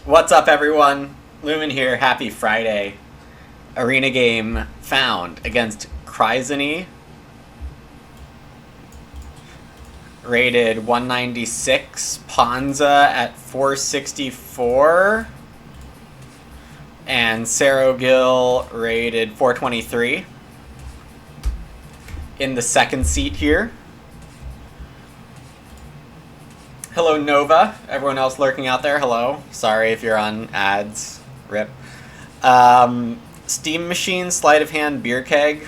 What's up, everyone? Lumen here. Happy Friday. Arena game found against Kryzany. Rated 196. Ponza at 464. And Serogil rated 423. In the second seat here. Hello, Nova. Everyone else lurking out there, hello. Sorry if you're on ads. Rip. Steam Machine, Sleight of Hand, Beer Keg.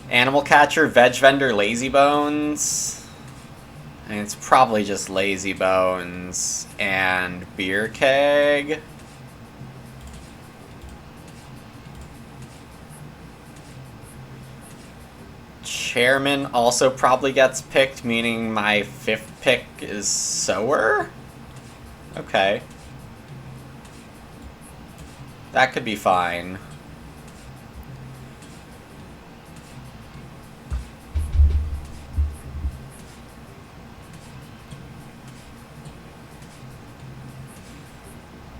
Animal Catcher, Veg Vendor, Lazy Bones. I mean, it's probably just Lazy Bones and Beer Keg. Chairman also probably gets picked, meaning my fifth pick is Sower? Okay. That could be fine.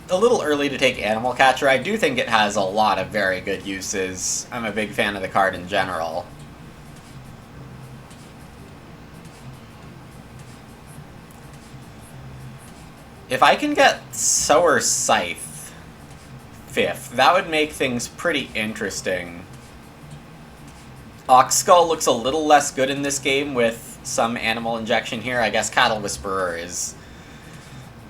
A little early to take Animal Catcher. I do think it has a lot of very good uses. I'm a big fan of the card in general. If I can get Sower Scythe 5th, that would make things pretty interesting. Ox Skull looks a little less good in this game with some animal injection here. I guess Cattle Whisperer is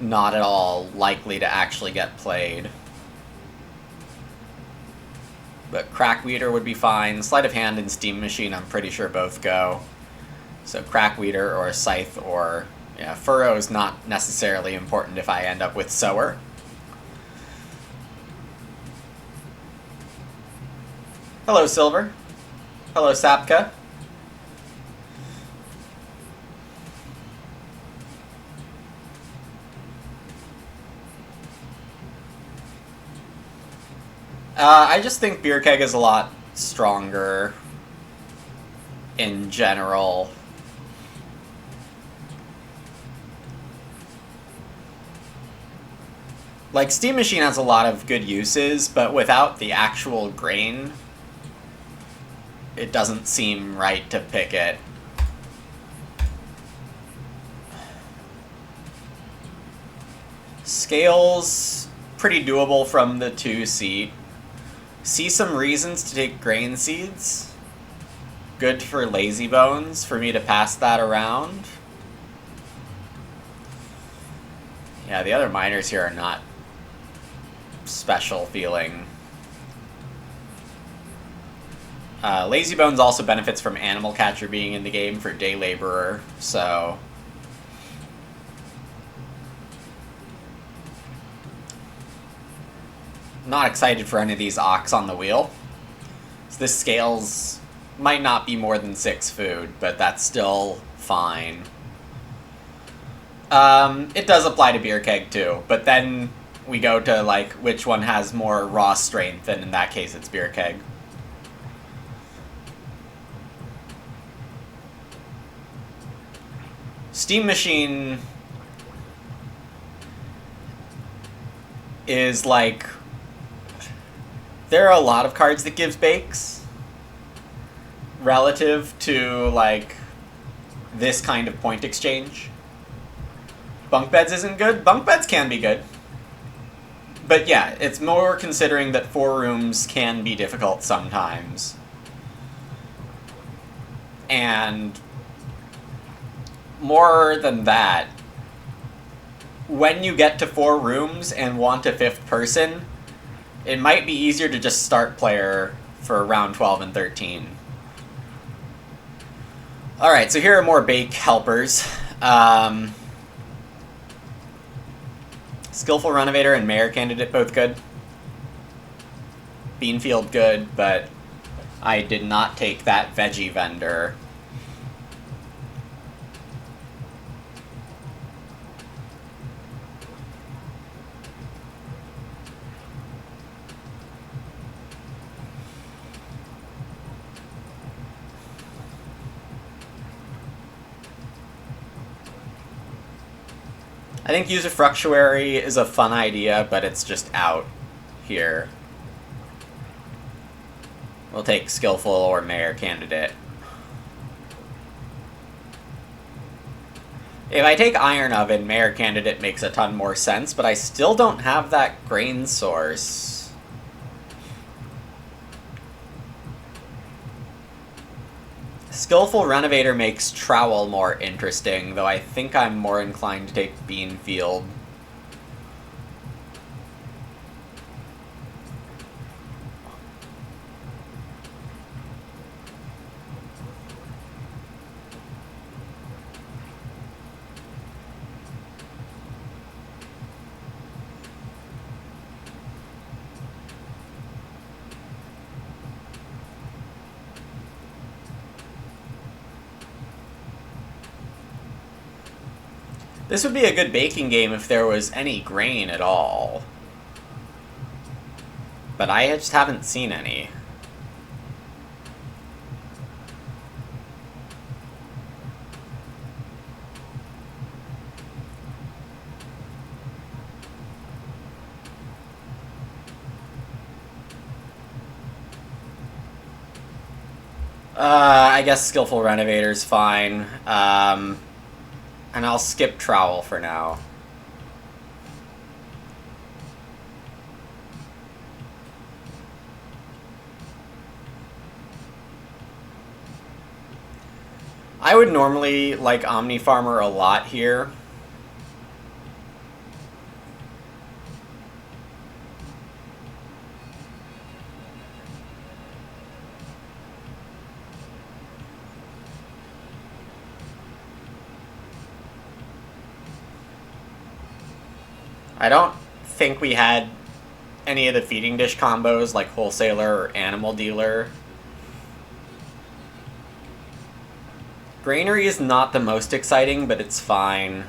not at all likely to actually get played. But Crackweeder would be fine. Sleight of Hand and Steam Machine I'm pretty sure both go. So Crackweeder or Scythe or... yeah, Furrow is not necessarily important if I end up with Sower. Hello, Silver. Hello, Sapka. I just think Beer Keg is a lot stronger in general. Like, Steam Machine has a lot of good uses, but without the actual grain, it doesn't seem right to pick it. Scales, pretty doable from the 2 seat. See some reasons to take Grain Seeds. Good for Lazy Bones, for me to pass that around. Yeah, the other miners here are not special feeling. Lazy Bones also benefits from Animal Catcher being in the game for Day Laborer, so... not excited for any of these Ox on the wheel. So this scales might not be more than 6 food, but that's still fine. It does apply to Beer Keg too, but then we go to, like, which one has more raw strength, and in that case it's Beer Keg. Steam Machine is, like... there are a lot of cards that gives bakes relative to, like, this kind of point exchange. Bunk Beds isn't good. Bunk Beds can be good. But yeah, it's more considering that 4 rooms can be difficult sometimes. And more than that, when you get to 4 rooms and want a 5th person, it might be easier to just start player for round 12 and 13. Alright, so here are more bake helpers. Skillful Renovator and Mayor Candidate both good. Beanfield good, but I did not take that Veggie Vendor. I think Usufructuary is a fun idea, but it's just out here. We'll take Skillful or Mayor Candidate. If I take Iron Oven, Mayor Candidate makes a ton more sense, but I still don't have that grain source. Skillful Renovator makes Trowel more interesting, though I think I'm more inclined to take Beanfield. This would be a good baking game if there was any grain at all. But I just haven't seen any. I guess Skillful Renovator's fine. And I'll skip Trowel for now. I would normally like Omni Farmer a lot here. I don't think we had any of the feeding dish combos like Wholesaler or Animal Dealer. Granary is not the most exciting, but it's fine.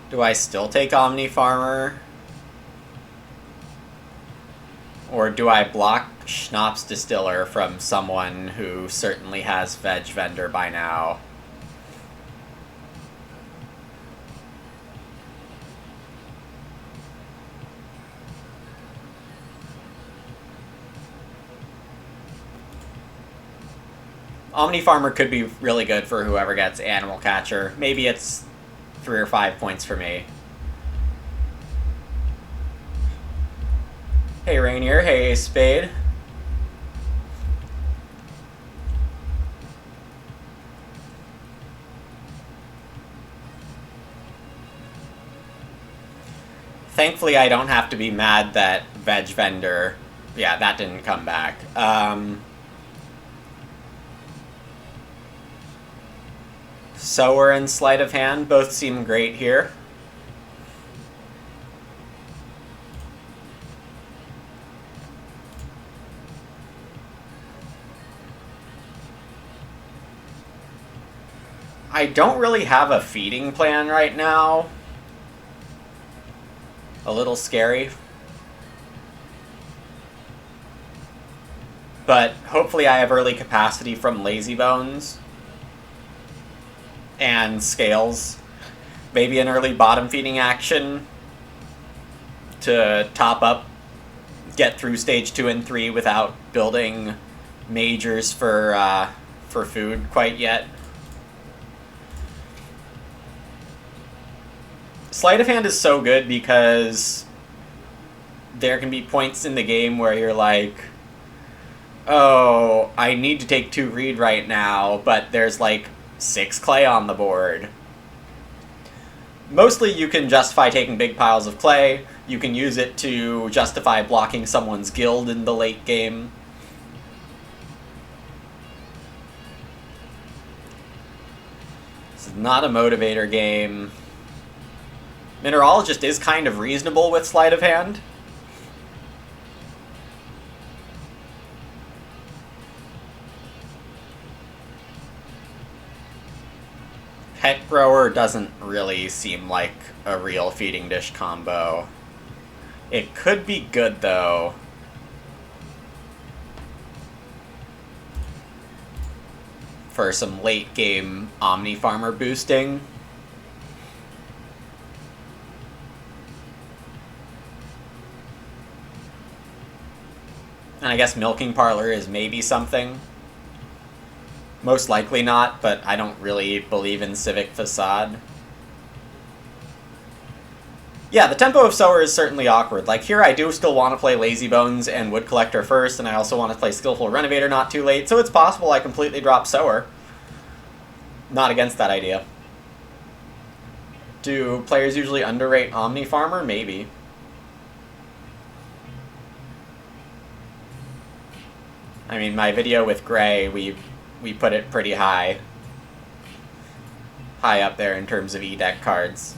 Do I still take Omni Farmer? Or do I block Schnapps Distiller from someone who certainly has Veg Vendor by now? Omni Farmer could be really good for whoever gets Animal Catcher. Maybe it's 3 or 5 points for me. Hey Rainier, hey Ace Spade. Thankfully I don't have to be mad that Veg Vendor, yeah, that didn't come back. Sower and Sleight of Hand both seem great here. I don't really have a feeding plan right now. A little scary. But hopefully I have early capacity from Lazy Bones and Scales. Maybe an early bottom feeding action to top up, get through stage 2 and 3 without building majors for food quite yet. Sleight of Hand is so good because there can be points in the game where you're like, oh, I need to take 2 read right now, but there's like 6 clay on the board. Mostly you can justify taking big piles of clay. You can use it to justify blocking someone's guild in the late game. This is not a motivator game. Mineralogist is kind of reasonable with Sleight of Hand. Pet Grower doesn't really seem like a real feeding dish combo. It could be good, though. for some late game Omni Farmer boosting. And I guess Milking Parlor is maybe something. Most likely not, but I don't really believe in Civic Facade. Yeah, the tempo of Sower is certainly awkward. Like, here I do still want to play Lazy Bones and Wood Collector first, and I also want to play Skillful Renovator not too late, so it's possible I completely drop Sower. Not against that idea. Do players usually underrate Omni Farmer? Maybe. I mean, my video with Gray, we put it pretty high. High up there in terms of E-Deck cards.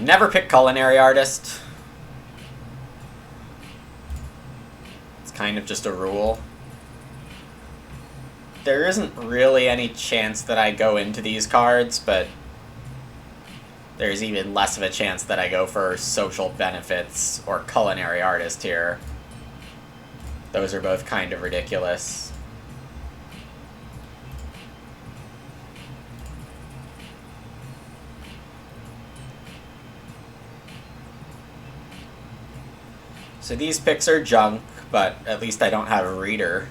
Never pick Culinary Artist. It's kind of just a rule. There isn't really any chance that I go into these cards, but there's even less of a chance that I go for Social Benefits or Culinary Artist here. Those are both kind of ridiculous. So these picks are junk, but at least I don't have a reader.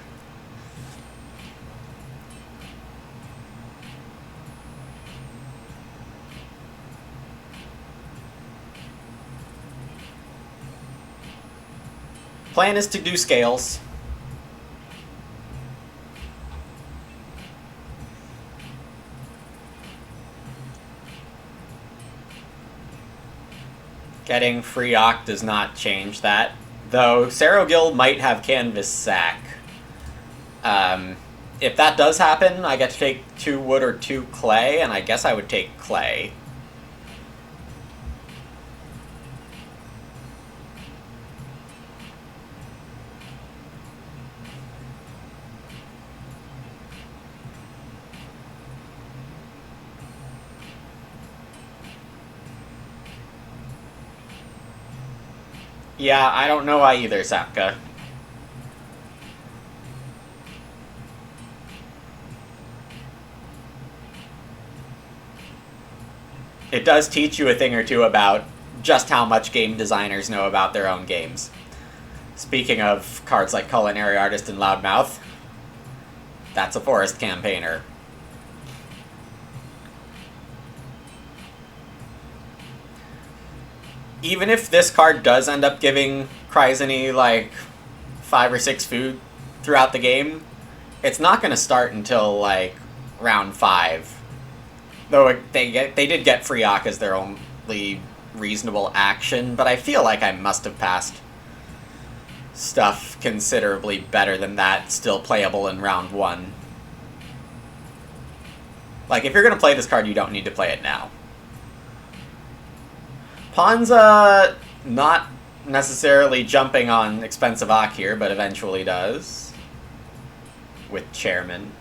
Plan is to do scales. Getting free Oct does not change that. Though Serogil might have Canvas Sack. If that does happen, I get to take 2 wood or 2 clay, and I guess I would take clay. Yeah, I don't know why either, Sapka. It does teach you a thing or two about just how much game designers know about their own games. Speaking of cards like Culinary Artist and Loudmouth, that's a Forest Campaigner. Even if this card does end up giving Cryzany like 5 or 6 food throughout the game, it's not going to start until like round 5. Though they did get free Ock as their only reasonable action, but I feel like I must have passed stuff considerably better than that still playable in round 1. Like, if you're going to play this card, you don't need to play it now. Ponza not necessarily jumping on expensive Ock here, but eventually does. With Chairman.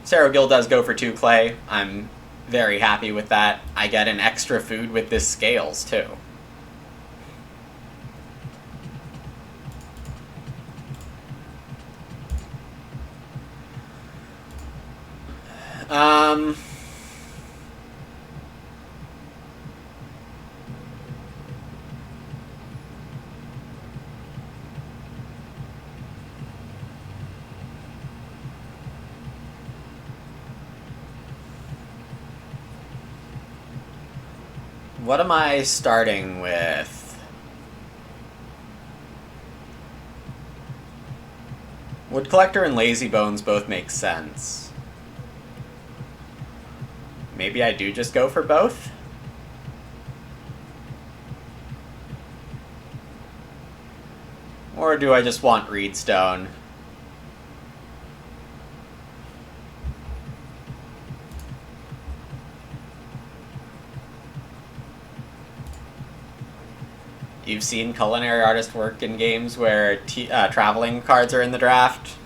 Serogil does go for 2 clay. I'm very happy with that. I get an extra food with this Scales, too. What am I starting with? Wood Collector and Lazy Bones both make sense. Maybe I do just go for both? Or do I just want Reedstone? You've seen Culinary Artist work in games where traveling cards are in the draft.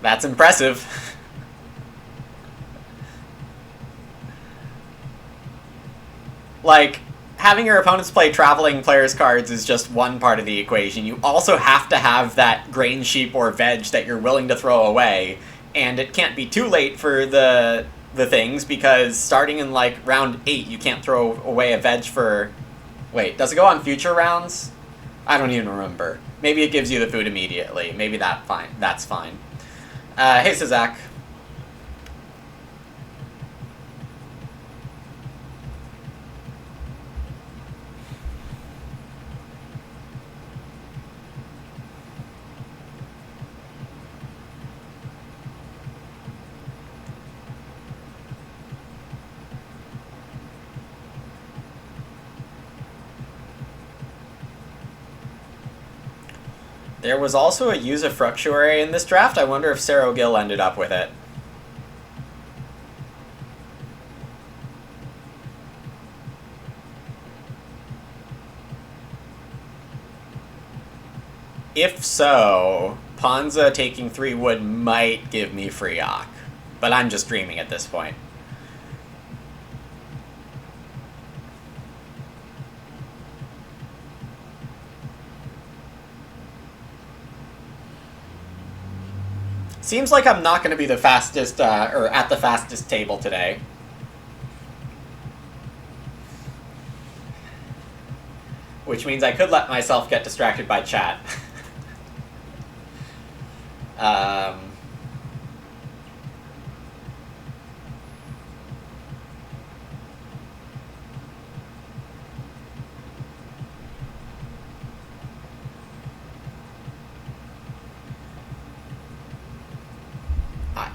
That's impressive. Like, having your opponents play traveling players' cards is just one part of the equation. You also have to have that grain sheep or veg that you're willing to throw away, and it can't be too late for the things, because starting in, like, round 8, you can't throw away a veg for... Wait, does it go on future rounds? I don't even remember. Maybe it gives you the food immediately. Maybe that's fine. Hey, Sazak. There was also a usufructuary in this draft. I wonder if Sarah Gill ended up with it. If so, Ponza taking 3 wood might give me free Ock. But I'm just dreaming at this point. Seems like I'm not going to be the fastest, or at the fastest table today. Which means I could let myself get distracted by chat.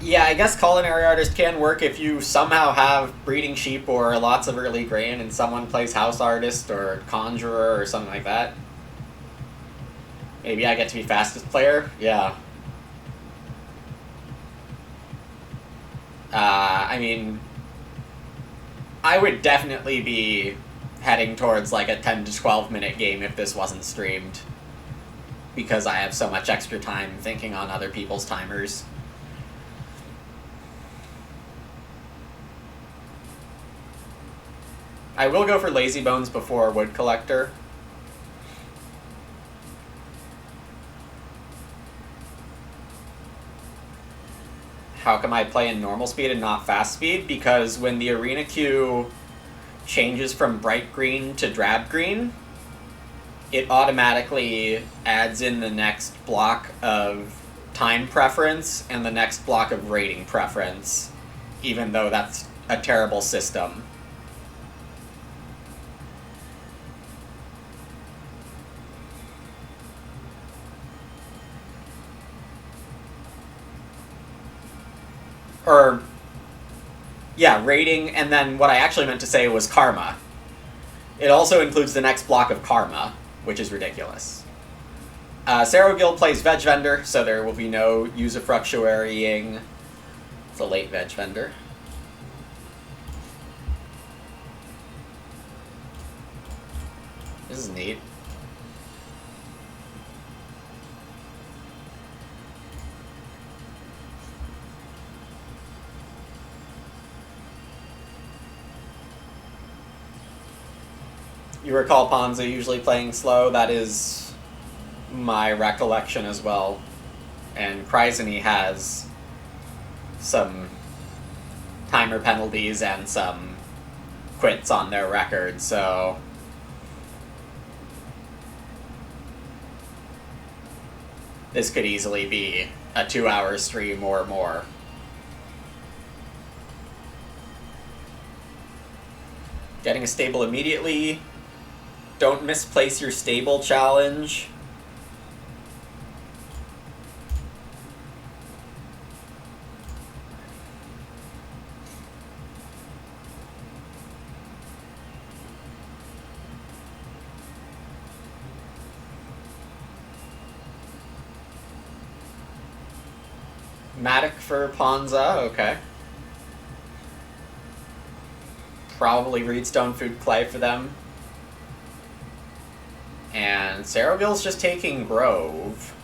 Yeah, I guess Culinary Artist can work if you somehow have Breeding Sheep or lots of early grain and someone plays House Artist or Conjurer or something like that. Maybe I get to be fastest player? Yeah. I mean, I would definitely be heading towards like a 10 to 12 minute game if this wasn't streamed, because I have so much extra time thinking on other people's timers. I will go for Lazy Bones before Wood Collector. How come I play in normal speed and not fast speed? Because when the arena queue changes from bright green to drab green, it automatically adds in the next block of time preference and the next block of rating preference, even though that's a terrible system. Or, yeah, rating, and then what I actually meant to say was karma. It also includes the next block of karma, which is ridiculous. Sarah Gill plays Veg Vendor, so there will be no usufructuarying. It's a late Veg Vendor. This is neat. You recall Ponza usually playing slow? That is my recollection as well. And Kryzany has some timer penalties and some quits on their record, so... this could easily be a 2-hour stream or more. Getting a stable immediately. Don't misplace your stable challenge. Matic for Ponza, okay. Probably Reedstone Food Clay for them. And Sarah Gill's just taking Grove.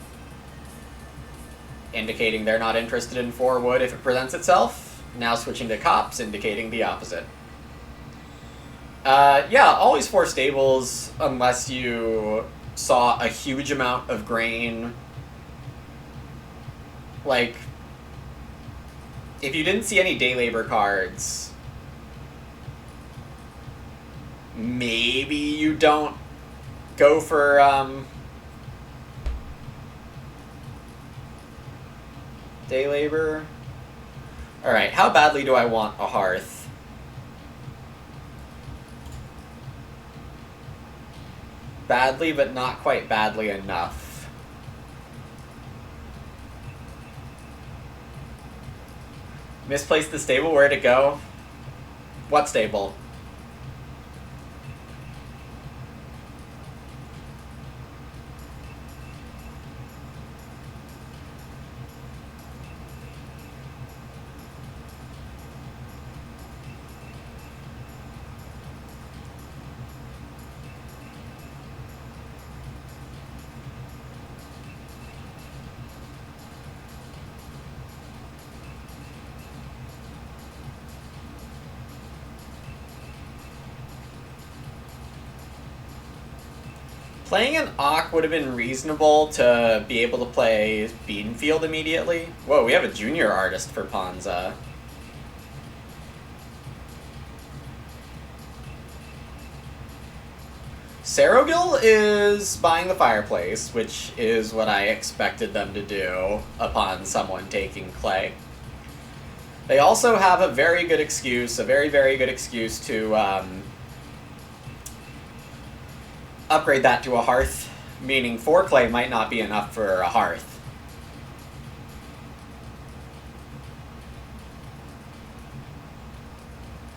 indicating they're not interested in 4 wood if it presents itself. Now switching to cops, indicating the opposite. Yeah, always 4 stables unless you saw a huge amount of grain. Like, if you didn't see any day labor cards, maybe you don't go for day labor. Alright, how badly do I want a hearth? Badly, but not quite badly enough. Misplaced the stable, where'd it go? What stable? Playing an Ock would have been reasonable to be able to play Beanfield immediately. Whoa, we have a junior artist for Ponza. Serogil is buying the fireplace, which is what I expected them to do upon someone taking clay. They also have a very good excuse, a very, very good excuse to upgrade that to a hearth, meaning 4 clay might not be enough for a hearth.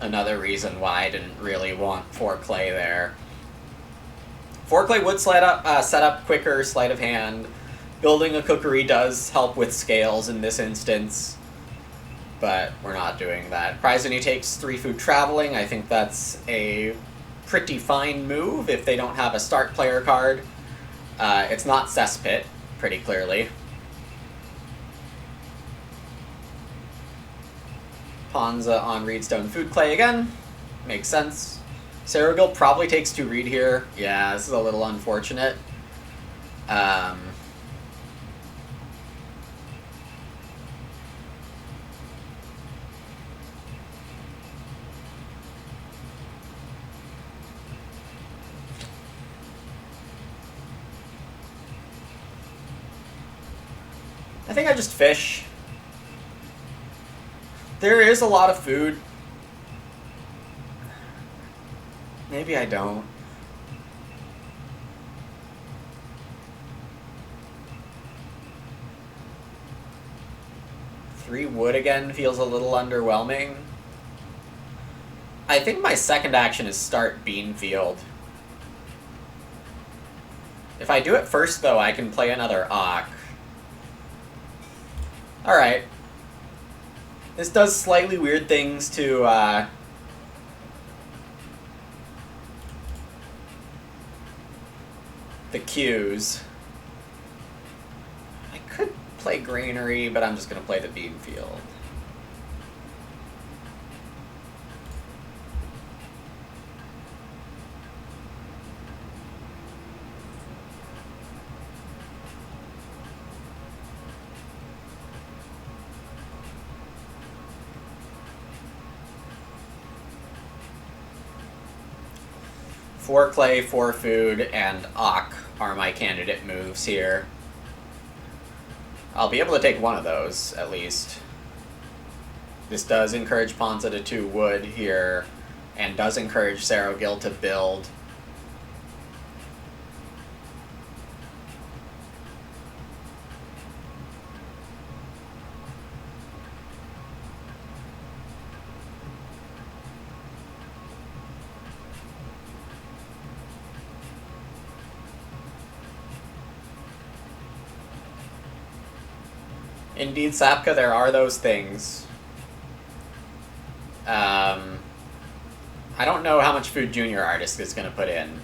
Another reason why I didn't really want 4 clay there. 4 clay would set up quicker sleight of hand. Building a cookery does help with scales in this instance, but we're not doing that. Prizony takes 3 food traveling. I think that's a pretty fine move if they don't have a start player card. It's not Cesspit, pretty clearly. Ponza on Reedstone Food Clay again. Makes sense. Serogil probably takes 2 reed here. Yeah, this is a little unfortunate. I think I just fish. There is a lot of food. Maybe I don't. Three wood again feels a little underwhelming. I think my second action is start Beanfield. If I do it first, though, I can play another Ock. Alright. This does slightly weird things to, the cues. I could play Granary, but I'm just going to play the Beanfield. Four clay, 4 food, and Ock are my candidate moves here. I'll be able to take one of those, at least. This does encourage Ponza to 2 wood here, and does encourage Serogil to build. Indeed, Sapka, there are those things. I don't know how much food Junior Artist is going to put in.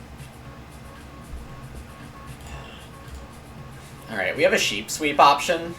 Alright, we have a sheep sweep option.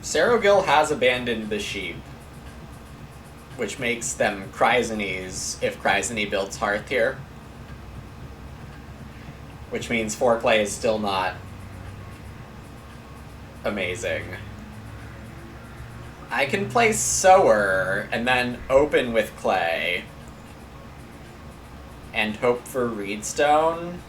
Serogil has abandoned the sheep, which makes them Cryzanese if Cryzany builds Hearth here. Which means 4 clay is still not amazing. I can play Sower and then open with clay and hope for Reedstone.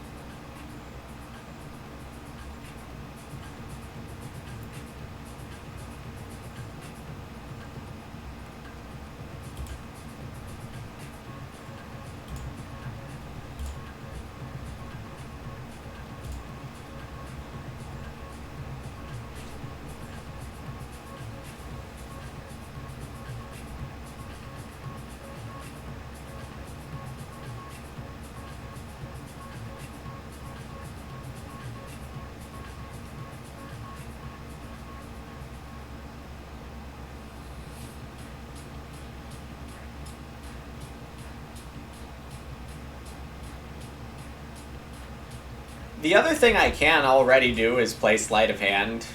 The other thing I can already do is play Sleight of Hand.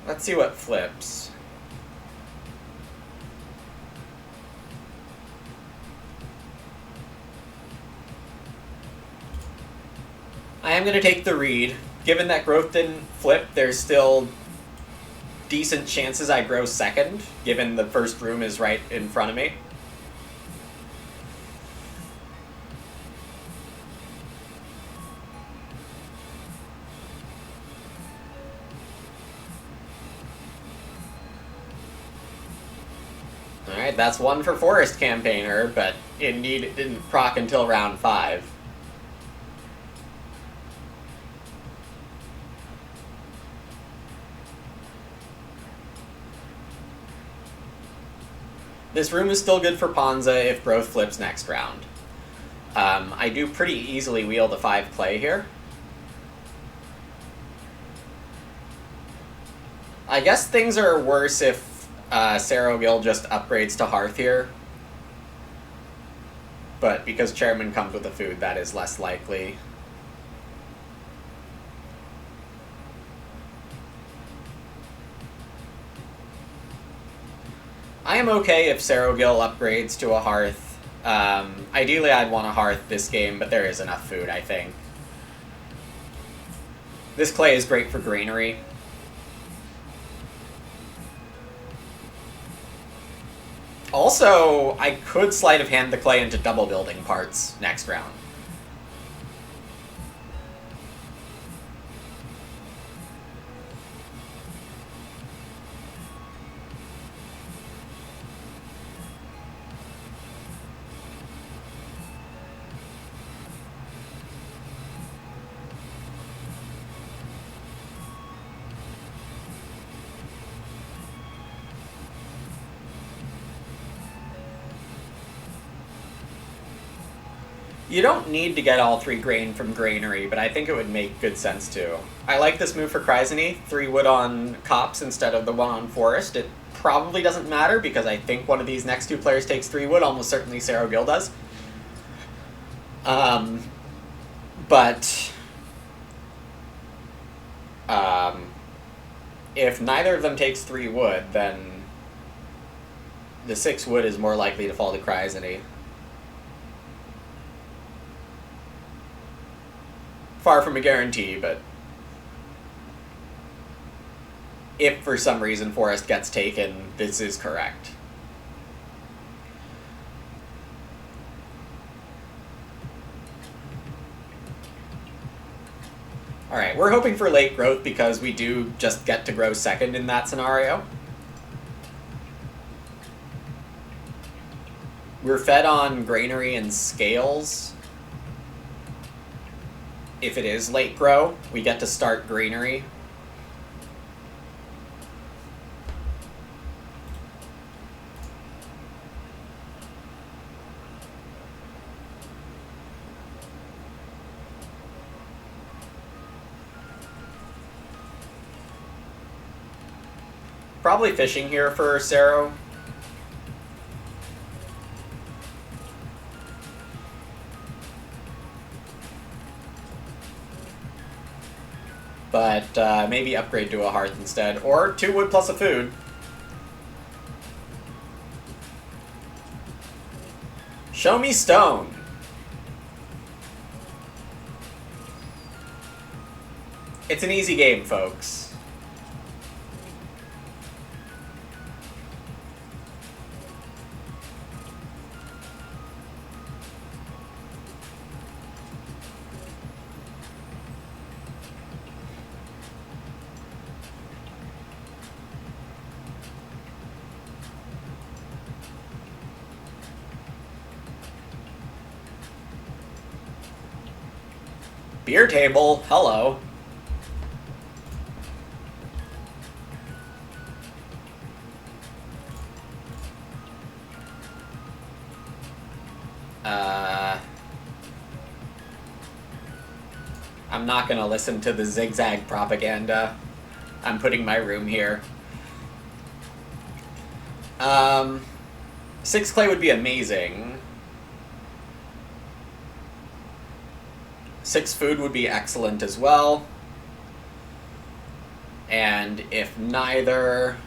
Let's see what flips. I am going to take the read. Given that growth didn't flip, there's still decent chances I grow second, given the first room is right in front of me. Alright, that's one for Forest Campaigner, but indeed it didn't proc until round 5. This room is still good for Ponza if growth flips next round. I do pretty easily wheel the 5 clay here. I guess things are worse if Serogil just upgrades to Hearth here. But because Chairman comes with the food, that is less likely. I am okay if Serogil upgrades to a Hearth. Ideally, I'd want a Hearth this game, but there is enough food, I think. This clay is great for greenery. Also, I could Sleight of Hand the clay into double building parts next round. You don't need to get all 3 grain from Granary, but I think it would make good sense to. I like this move for Cryzany, 3 wood on Copse instead of the 1 on Forest. It probably doesn't matter because I think one of these next 2 players takes 3 wood, almost certainly Serogil does. If neither of them takes 3 wood, then the 6 wood is more likely to fall to Cryzany. Far from a guarantee, but if for some reason Forest gets taken, this is correct. Alright, we're hoping for late growth because we do just get to grow second in that scenario. We're fed on Granary and Scales. If it is late grow, we get to start Greenery. Probably fishing here for Sero. But maybe upgrade to a hearth instead. Or 2 wood plus a food. Show me stone. It's an easy game, folks. Beer table, hello. I'm not gonna listen to the zigzag propaganda. I'm putting my room here. 6 clay would be amazing. 6 food would be excellent as well. And if neither...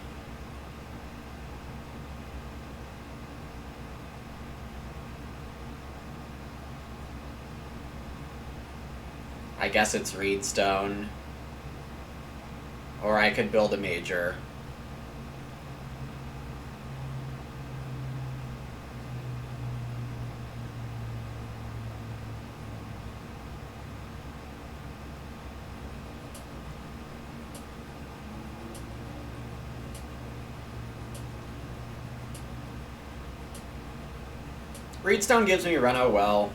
I guess it's reedstone. Or I could build a major. Reedstone gives me Reno well.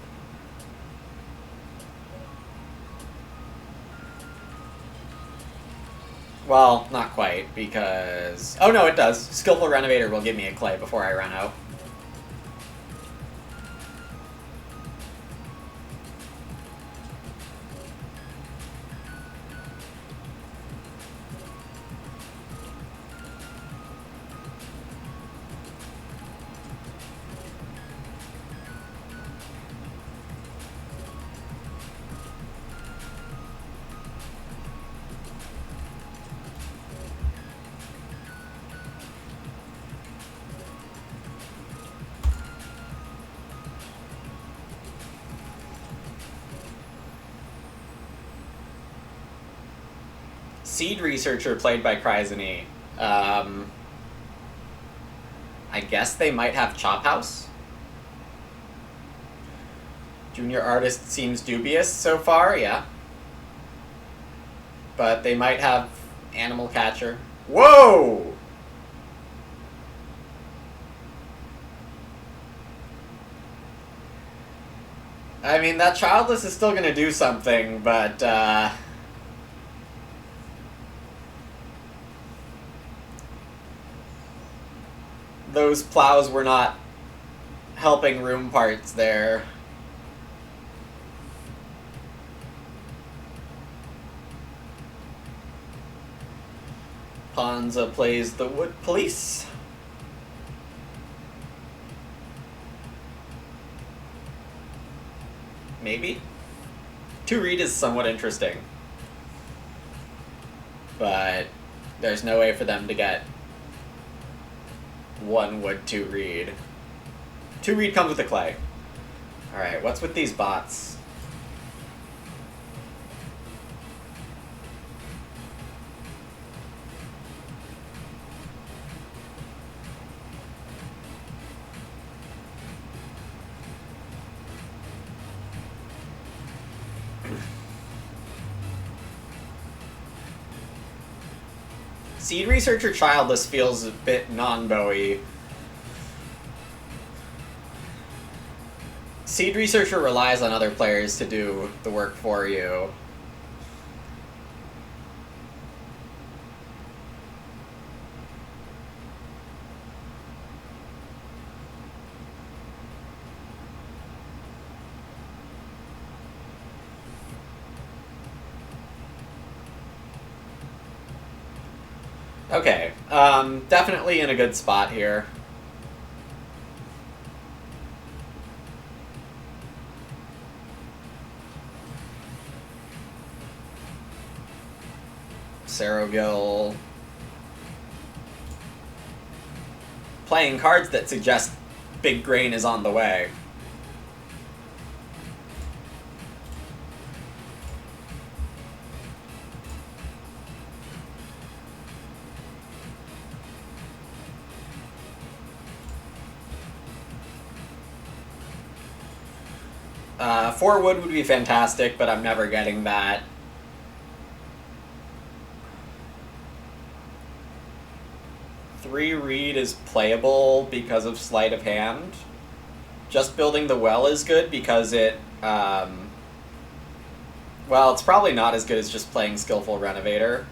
Well, not quite, because... Oh no, it does. Skillful Renovator will give me a clay before I run out. Seed Researcher played by Kryzany. I guess they might have Chop House? Junior Artist seems dubious so far, yeah. But they might have Animal Catcher. Whoa! I mean, that Childless is still gonna do something, but, those plows were not helping room parts there. Ponza plays the Wood Police. Maybe? 2 read is somewhat interesting. But there's no way for them to get 1 wood, 2 read. 2 read comes with a clay. Alright, what's with these bots? Seed Researcher Childless feels a bit non-Bowie. Seed Researcher relies on other players to do the work for you. Okay, definitely in a good spot here. Serogil playing cards that suggest big grain is on the way. Four wood would be fantastic, but I'm never getting that. Three reed is playable because of sleight of hand. Just building the well is good because it, well, it's probably not as good as just playing Skillful Renovator.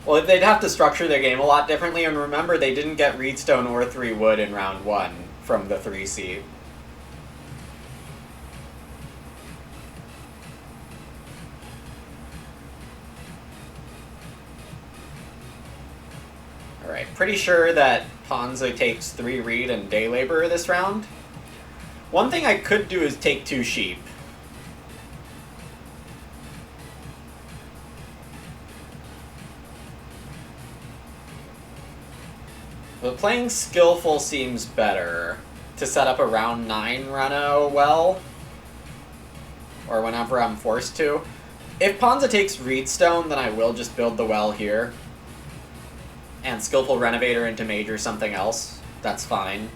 Well, they'd have to structure their game a lot differently, and remember, they didn't get Reedstone or 3 wood in round 1 from the 3C. Alright, pretty sure that Ponza takes 3 Reed and Day Laborer this round. One thing I could do is take 2 Sheep. But playing Skillful seems better to set up a round 9 Reno well, or whenever I'm forced to. If Ponza takes Reedstone, then I will just build the well here, and Skillful Renovator into Major something else. That's fine.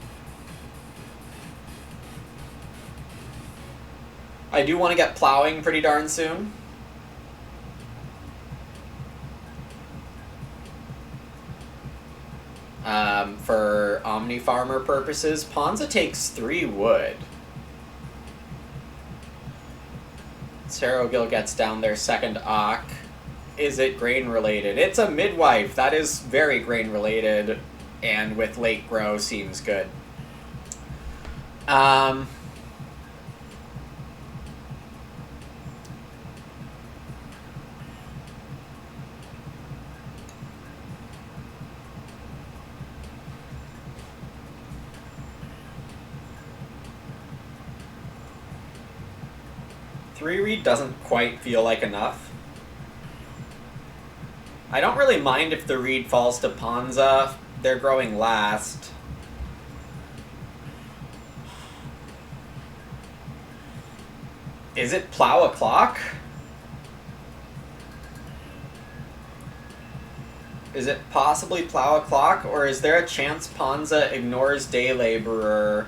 I do want to get Plowing pretty darn soon. For Omni Farmer purposes, Ponza takes 3 wood. Serogil gets down their second Ock. Is it grain related? It's a Midwife. That is very grain related, and with late grow seems good. 3 read doesn't quite feel like enough. I don't really mind if the read falls to Ponza. They're growing last. Is it Plow a Clock? Is it possibly Plow a Clock, or is there a chance Ponza ignores Day Laborer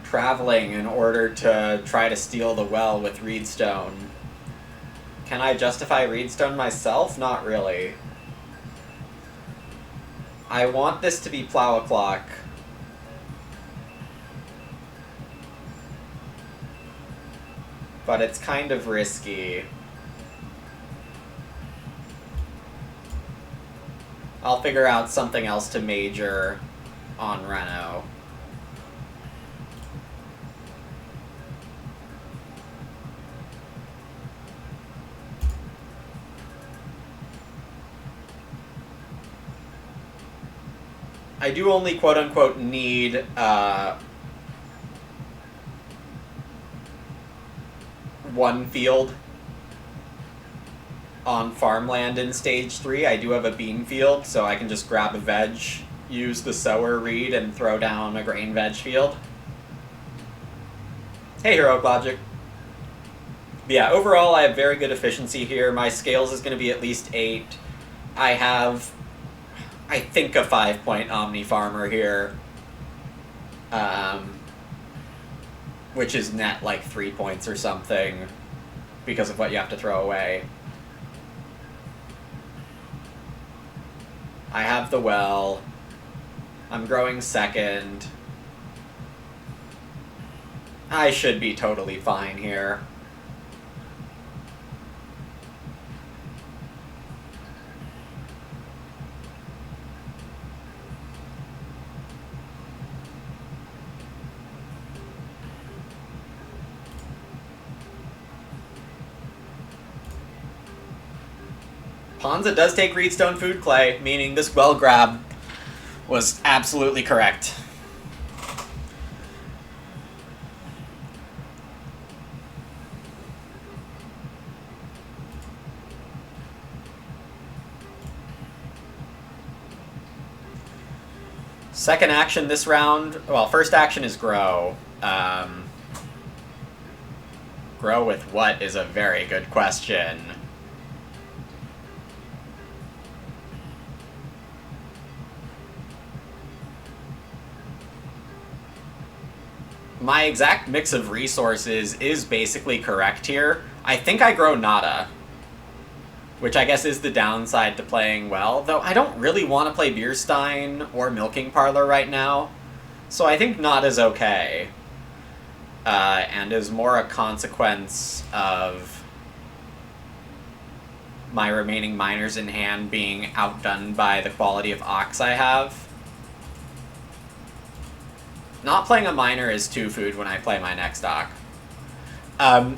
traveling in order to try to steal the well with Reedstone? Can I justify Reedstone myself? Not really. I want this to be Plow a Clock. But it's kind of risky. I'll figure out something else to major on Reno. I do only quote-unquote need one field on farmland in stage 3. I do have a bean field, so I can just grab a veg, use the sower reed, and throw down a grain veg field. Hey, Heroic Logic. But yeah, overall I have very good efficiency here. My scales is going to be at least 8. I have, I think, a 5-point Omni Farmer here, which is net like 3 points or something because of what you have to throw away. I have the well. I'm growing second. I should be totally fine here. Ponza does take Reedstone Food Clay, meaning this well grab was absolutely correct. Second action this round, well, first action is grow. Grow with what is a very good question. My exact mix of resources is basically correct here. I think I grow Nada, which I guess is the downside to playing well, though I don't really want to play Beerstein or Milking Parlor right now, so I think Nada's okay, and is more a consequence of my remaining miners in hand being outdone by the quality of Ox I have. Not playing a miner is 2 food when I play my next Ox.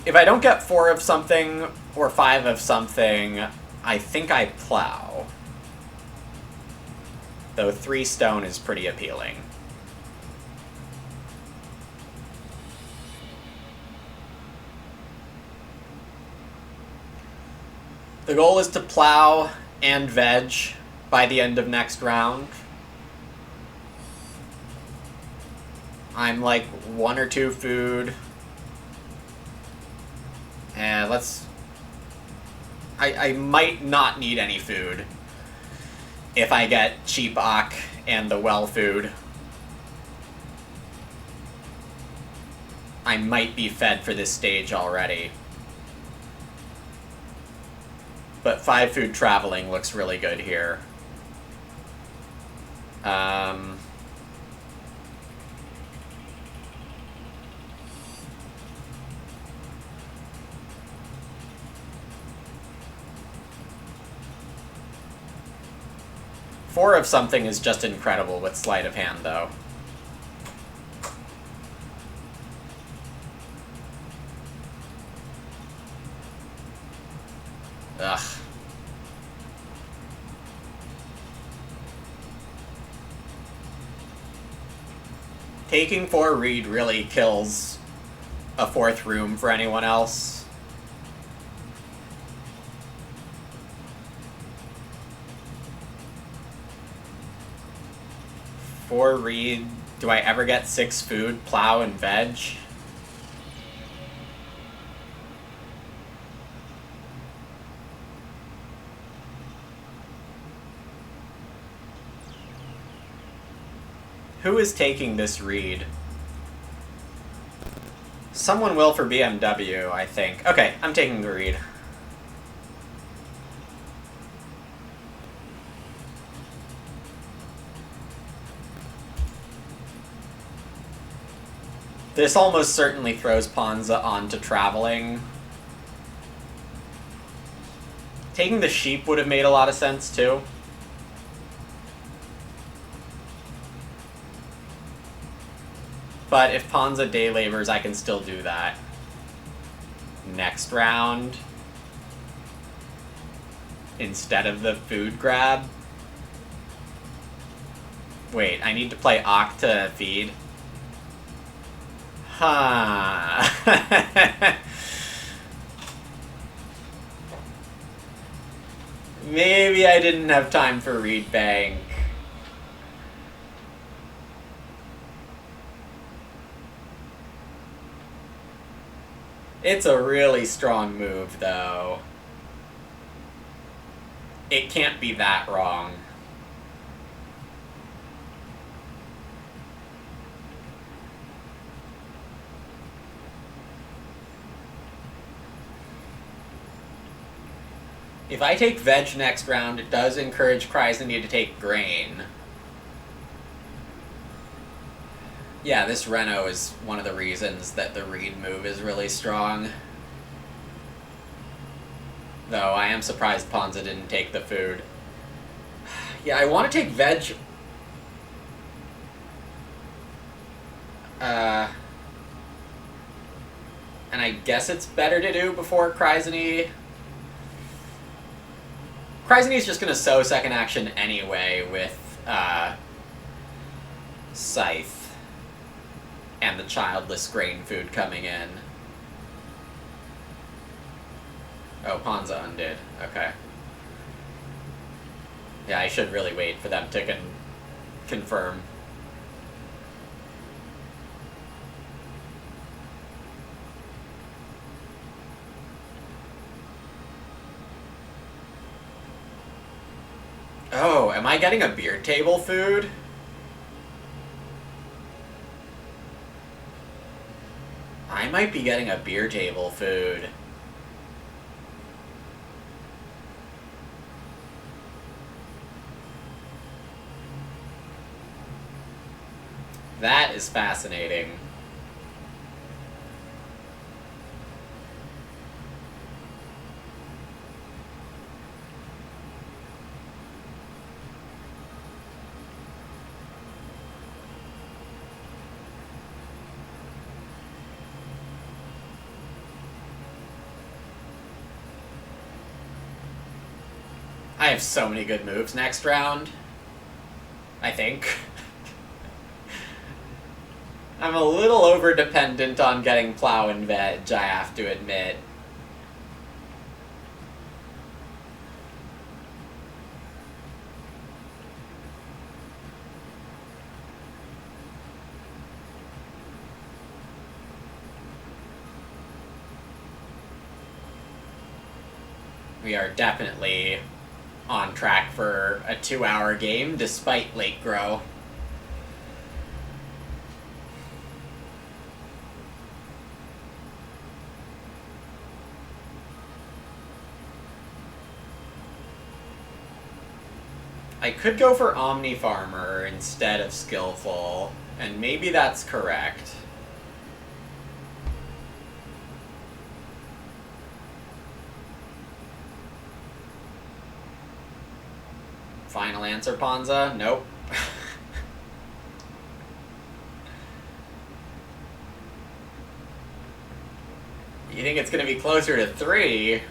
If I don't get 4 of something or 5 of something, I think I plow. Though 3 stone is pretty appealing. The goal is to plow and veg by the end of next round. I'm like 1 or 2 food. And I might not need any food if I get cheap Ock and the well food. I might be fed for this stage already. But 5 food traveling looks really good here. Four of something is just incredible with sleight of hand, though. Ugh. Taking 4 reed really kills a 4th room for anyone else. For reed, do I ever get 6 food, plow, and veg? Who is taking this reed? Someone will for BMW, I think. Okay, I'm taking the reed. This almost certainly throws Ponza onto traveling. Taking the sheep would have made a lot of sense, too. But if Ponza day labors, I can still do that. Next round, instead of the food grab. Wait, I need to play Ock to feed. Huh. Maybe I didn't have time for Reed Bank. It's a really strong move, though. It can't be that wrong. If I take veg next round, it does encourage Kryzany to take grain. Yeah, this Reno is one of the reasons that the Reed move is really strong. Though I am surprised Ponza didn't take the food. Yeah, I want to take veg. And I guess it's better to do before Kryzany Kryzany's just gonna sow second action anyway with Scythe and the childless grain food coming in. Oh, Ponza undid. Okay. Yeah, I should really wait for them to confirm. Oh, am I getting a beer table food? I might be getting a beer table food. That is fascinating. I have so many good moves next round. I think. I'm a little over-dependent on getting Plow and Veg, I have to admit. We are definitely on track for a 2-hour game, despite late grow. I could go for Omni Farmer instead of Skillful, and maybe that's correct. Final answer, Ponza? Nope. You think it's going to be closer to 3?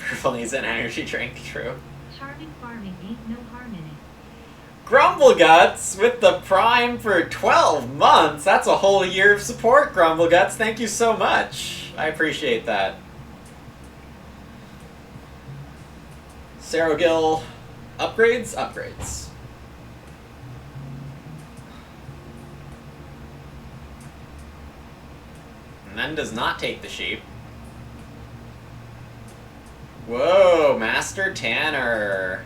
Purple needs an energy drink, true. Charming farming ain't no harm in it. Grumbleguts with the Prime for 12 months! That's a whole year of support, Grumbleguts. Thank you so much. I appreciate that. Serogil upgrades? Upgrades. And then does not take the sheep. Whoa, Master Tanner.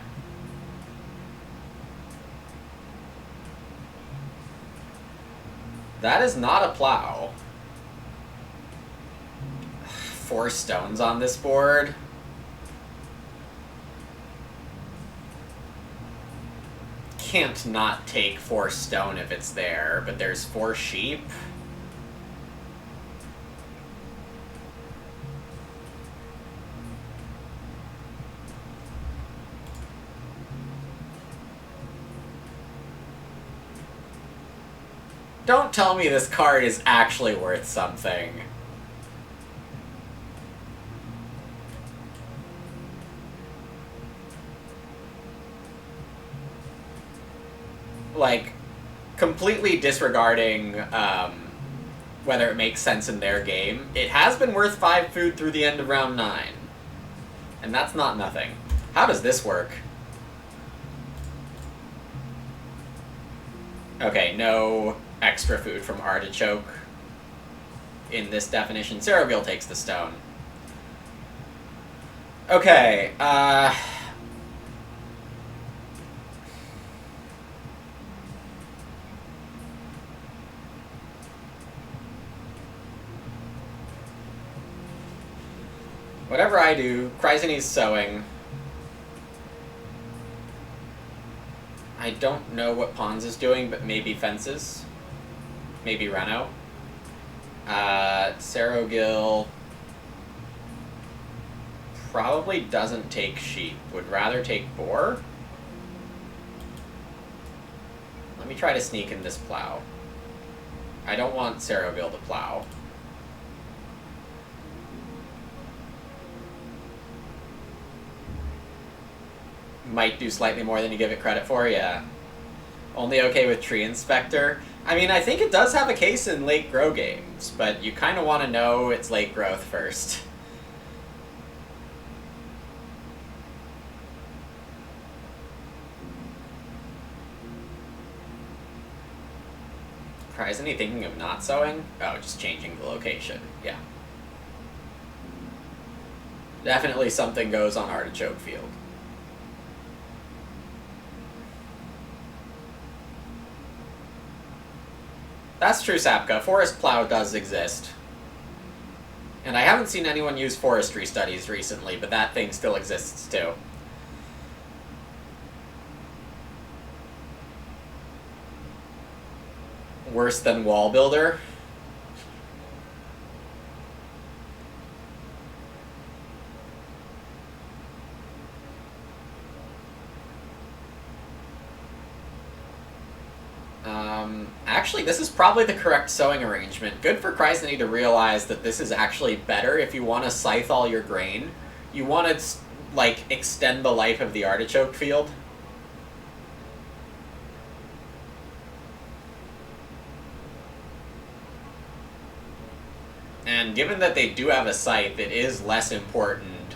That is not a plow. 4 stones on this board. Can't not take 4 stone if it's there, but there's 4 sheep. Don't tell me this card is actually worth something. Like, completely disregarding whether it makes sense in their game, it has been worth 5 food through the end of round 9. And that's not nothing. How does this work? Okay, no extra food from Artichoke in this definition. Serogil takes the stone. Okay, Whatever I do, Chrysani's sowing. I don't know what Pawns is doing, but maybe fences. Maybe Reno. Serogil probably doesn't take sheep. Would rather take boar. Let me try to sneak in this plow. I don't want Serogil to plow. Might do slightly more than you give it credit for, yeah. Only okay with Tree Inspector. I mean, I think it does have a case in late grow games, but you kind of want to know its late growth first. Chrysani thinking of not sowing? Oh, just changing the location. Yeah. Definitely something goes on Artichoke Field. That's true, Sapka. Forest Plow does exist. And I haven't seen anyone use forestry studies recently, but that thing still exists too. Worse than Wall Builder? Actually, this is probably the correct sowing arrangement. Good for Chrysani to realize that this is actually better if you want to scythe all your grain. You want to, like, extend the life of the artichoke field. And given that they do have a scythe, it is less important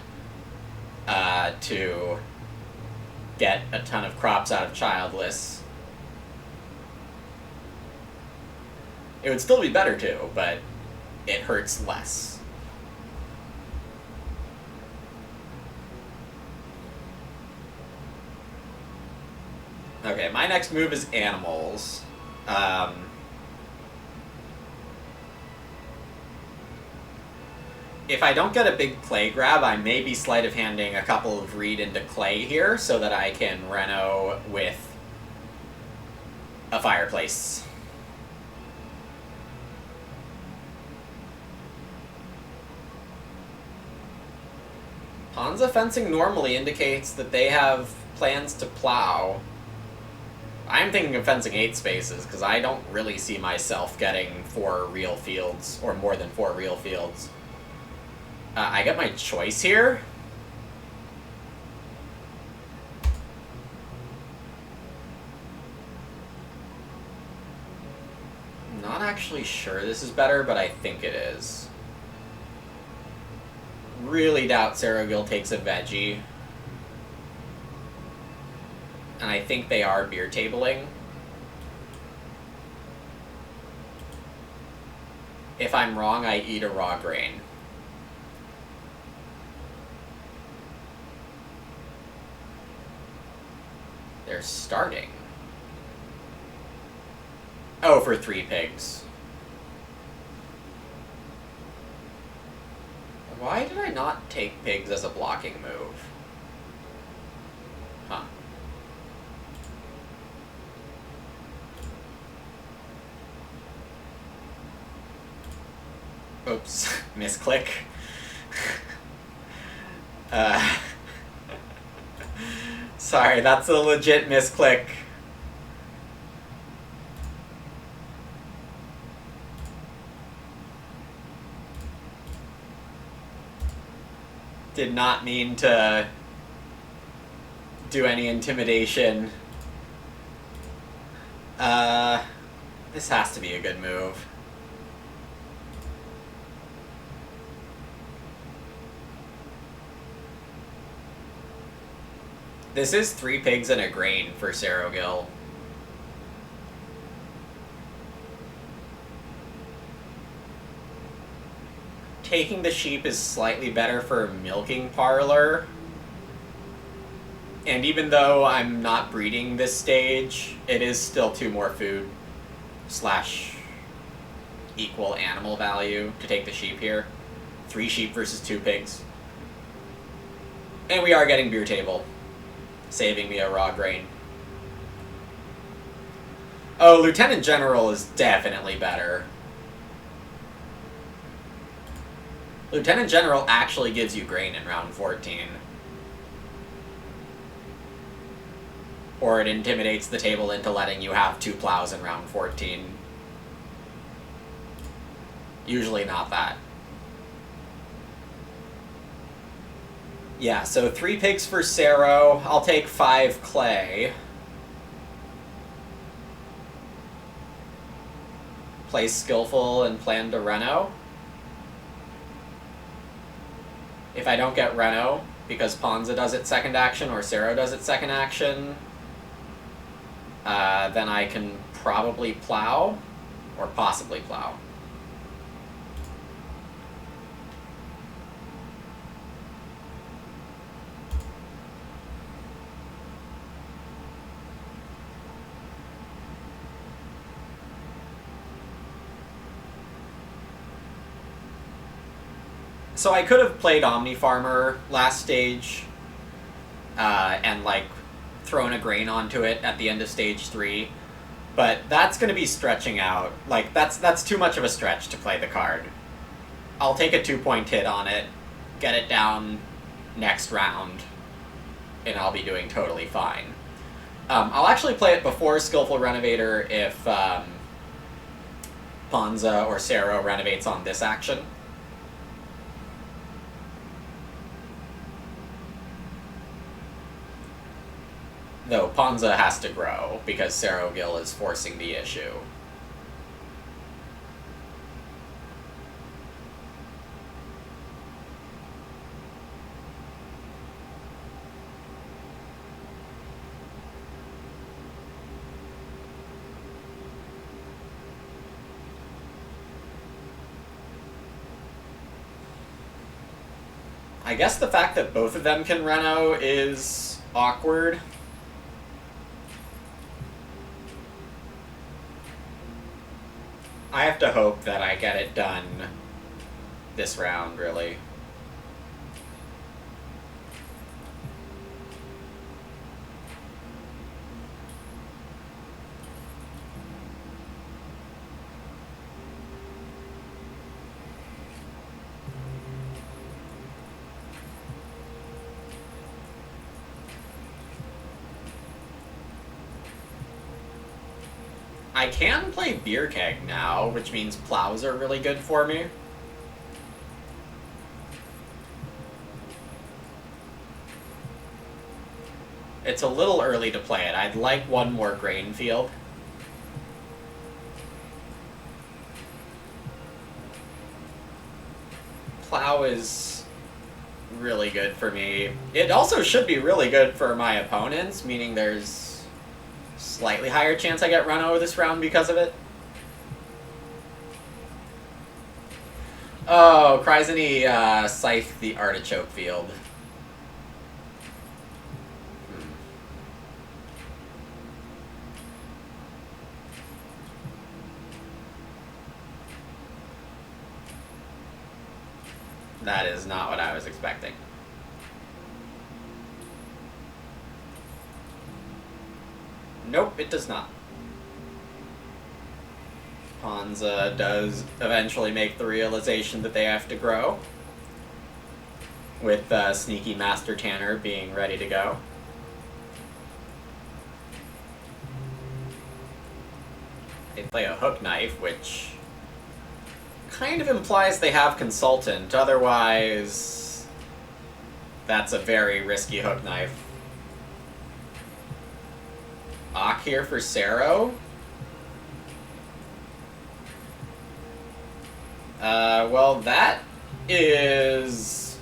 to get a ton of crops out of Childless. It would still be better too, but it hurts less. Okay, my next move is animals. If I don't get a big clay grab, I may be sleight of handing a couple of reed into clay here so that I can reno with a fireplace. Hansa fencing normally indicates that they have plans to plow. I'm thinking of fencing 8 spaces, because I don't really see myself getting 4 real fields, or more than 4 real fields. I get my choice here. I'm not actually sure this is better, but I think it is. Really doubt Serogil takes a veggie. And I think they are beer tabling. If I'm wrong, I eat a raw grain. They're starting. Oh, for 3 pigs. Why did I not take pigs as a blocking move? Huh. Oops. Misclick. Sorry, that's a legit misclick. Did not mean to do any intimidation. This has to be a good move. This is 3 pigs and a grain for Serogil. Taking the sheep is slightly better for milking parlor. And even though I'm not breeding this stage, it is still 2 more food / equal animal value to take the sheep here. 3 sheep versus 2 pigs. And we are getting Beer Table, saving me a raw grain. Oh, Lieutenant General is definitely better. Lieutenant General actually gives you grain in round 14. Or it intimidates the table into letting you have 2 plows in round 14. Usually not that. Yeah, so 3 pigs for Sero. I'll take 5 clay. Play Skillful and plan to Reno. If I don't get Reno, because Ponza does its second action or Sero does its second action, then I can probably plow, or possibly plow. So I could have played Omni Farmer last stage, and like thrown a grain onto it at the end of stage 3, but that's going to be stretching out. Like that's too much of a stretch to play the card. I'll take a 2-point hit on it, get it down next round, and I'll be doing totally fine. I'll actually play it before Skillful Renovator if Ponza or Sero renovates on this action. Though Ponza has to grow, because Sero Gill is forcing the issue. I guess the fact that both of them can Reno is awkward. I have to hope that I get it done this round, really. I can play Beer Keg now, which means plows are really good for me. It's a little early to play it. I'd like one more grain field. Plow is really good for me. It also should be really good for my opponents, meaning there's slightly higher chance I get run over this round because of it. Oh, Kryzany scythed the artichoke field. That is not what I was expecting. Nope, it does not. Ponza does eventually make the realization that they have to grow, with Sneaky Master Tanner being ready to go. They play a Hook Knife, which kind of implies they have Consultant, otherwise that's a very risky Hook Knife. Ak here for Sero. Well, that is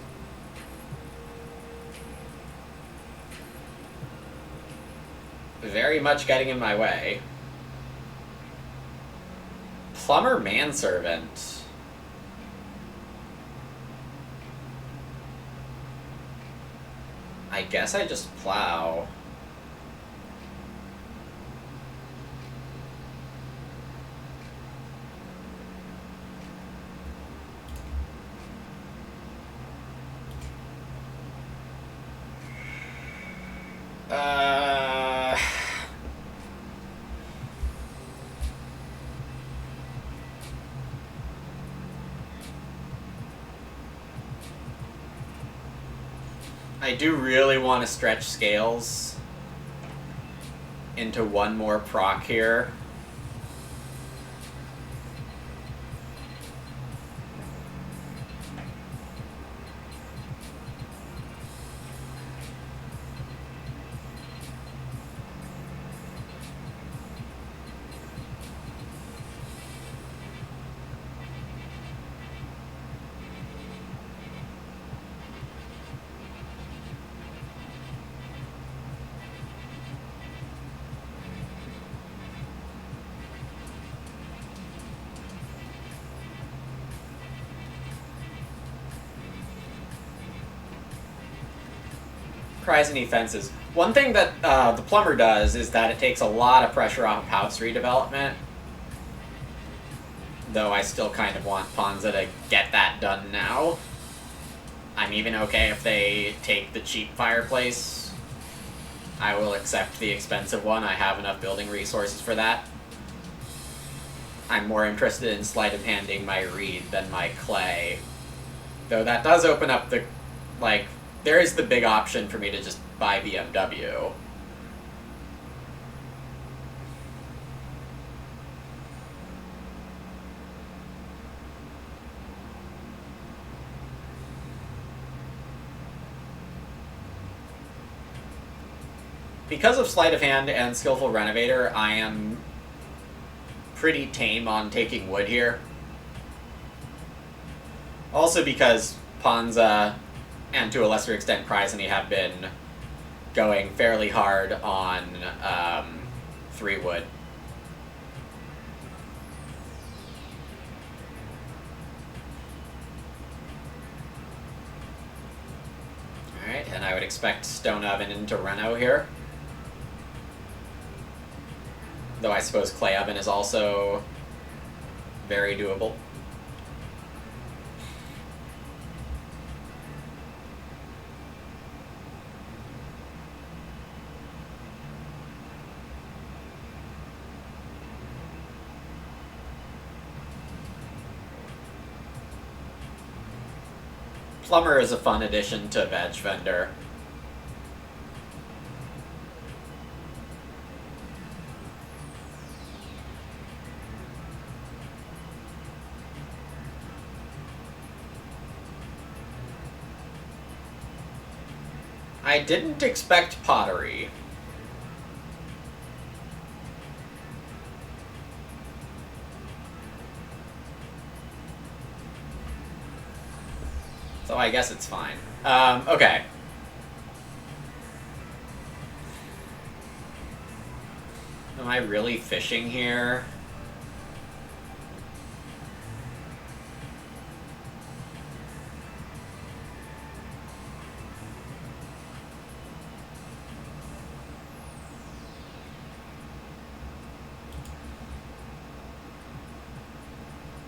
very much getting in my way. Plumber Manservant. I guess I just plow. I do really want to stretch Scales into one more proc here. Cryogeny fences. One thing that the Plumber does is that it takes a lot of pressure off house redevelopment. Though I still kind of want Ponza to get that done now. I'm even okay if they take the cheap fireplace. I will accept the expensive one. I have enough building resources for that. I'm more interested in sleight of handing my reed than my clay. Though that does open up the, like, there is the big option for me to just buy BMW. Because of Sleight of Hand and Skillful Renovator, I am pretty tame on taking wood here. Also because Ponza, and to a lesser extent Cryogeny, have been going fairly hard on 3 wood. Alright, and I would expect Stone Oven into Reno here. Though I suppose Clay Oven is also very doable. Plumber is a fun addition to Veg Vendor. I didn't expect pottery. So I guess it's fine. Okay. Am I really fishing here?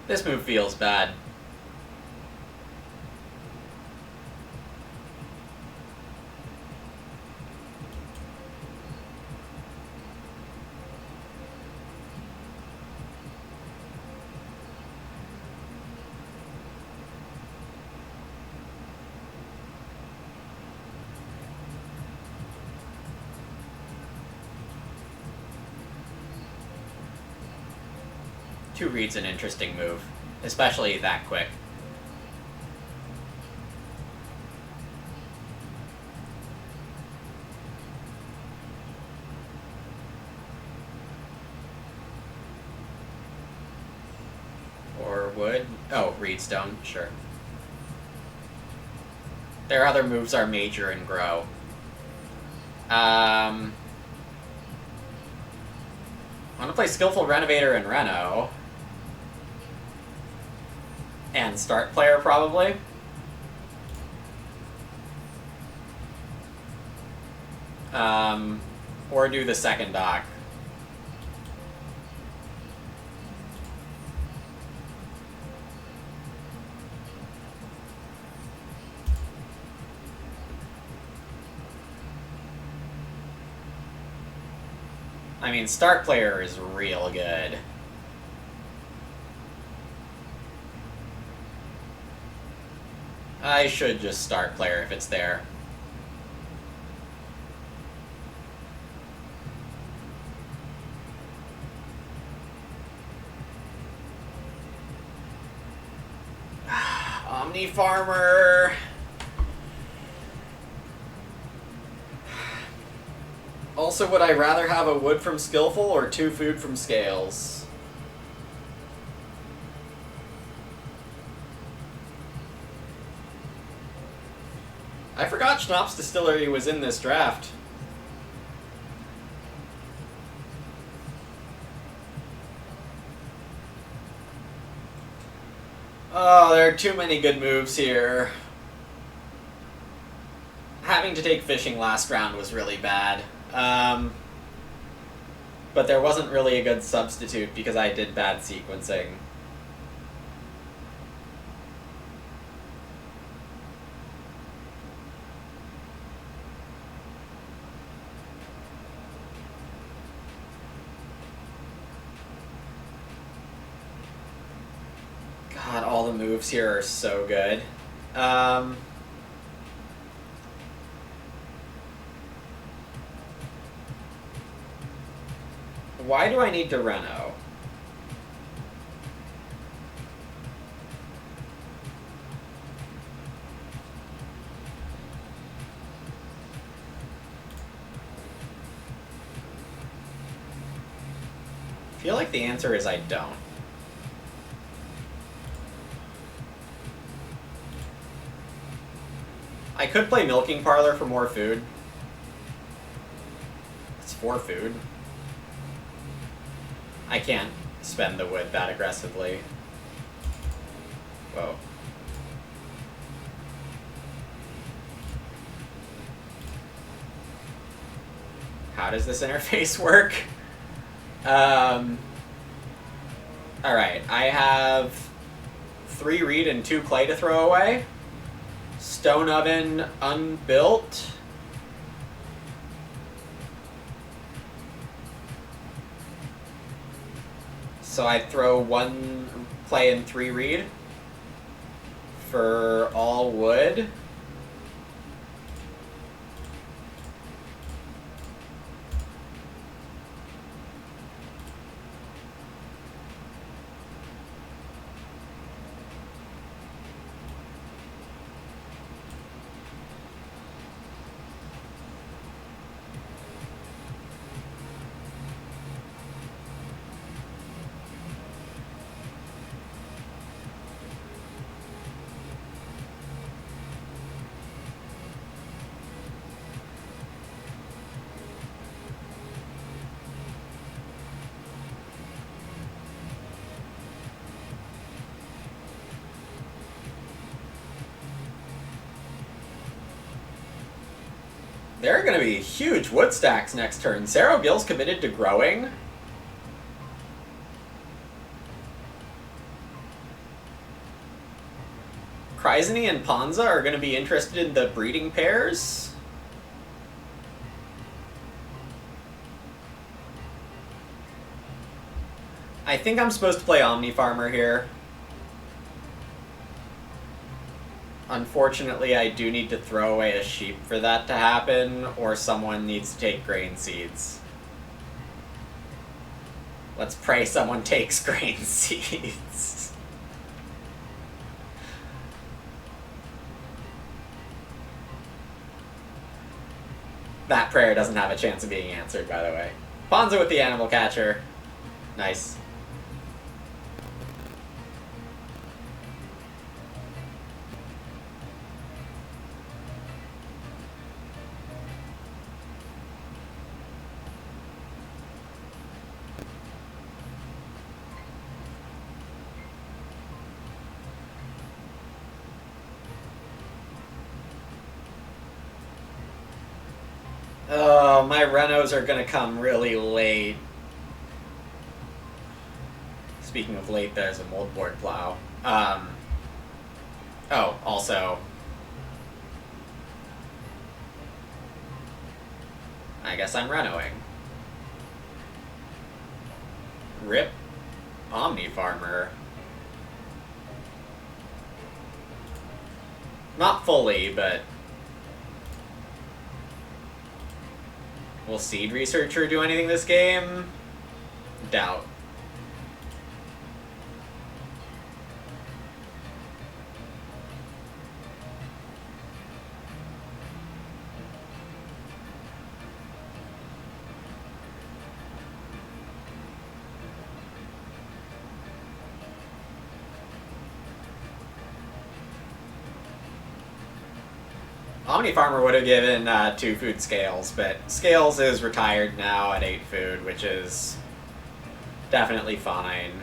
This move feels bad. Two reads an interesting move, especially that quick. Or wood? Oh, reed stone, sure. Their other moves are major and grow. I want to play Skillful Renovator and Reno. And start player, probably. Or do the second dock. I mean, start player is real good. I should just start player if it's there. Omni Farmer. Also, would I rather have a wood from Skillful or 2 food from Scales? I forgot Schnapps Distillery was in this draft. Oh, there are too many good moves here. Having to take fishing last round was really bad. But there wasn't really a good substitute because I did bad sequencing. God, all the moves here are so good. Why do I need to Reno? I feel like the answer is I don't. I could play Milking Parlor for more food. It's 4 food. I can't spend the wood that aggressively. Whoa. How does this interface work? Alright, I have 3 reed and 2 clay to throw away. Stone oven unbuilt. So I throw 1 clay and 3 reed for all wood. There are going to be huge wood stacks next turn. Zero Gill's committed to growing. Kryzany and Ponza are going to be interested in the breeding pairs. I think I'm supposed to play Omni Farmer here. Unfortunately, I do need to throw away a sheep for that to happen, or someone needs to take grain seeds. Let's pray someone takes grain seeds. That prayer doesn't have a chance of being answered, by the way. Ponza with the animal catcher. Nice. Oh, my Renos are gonna come really late. Speaking of late, there's a moldboard plow. Oh, also, I guess I'm Renoing. Rip Omni Farmer. Not fully, but will Seed Researcher do anything this game? Doubt. Omni Farmer would have given 2 food Scales, but Scales is retired now at 8 food, which is definitely fine.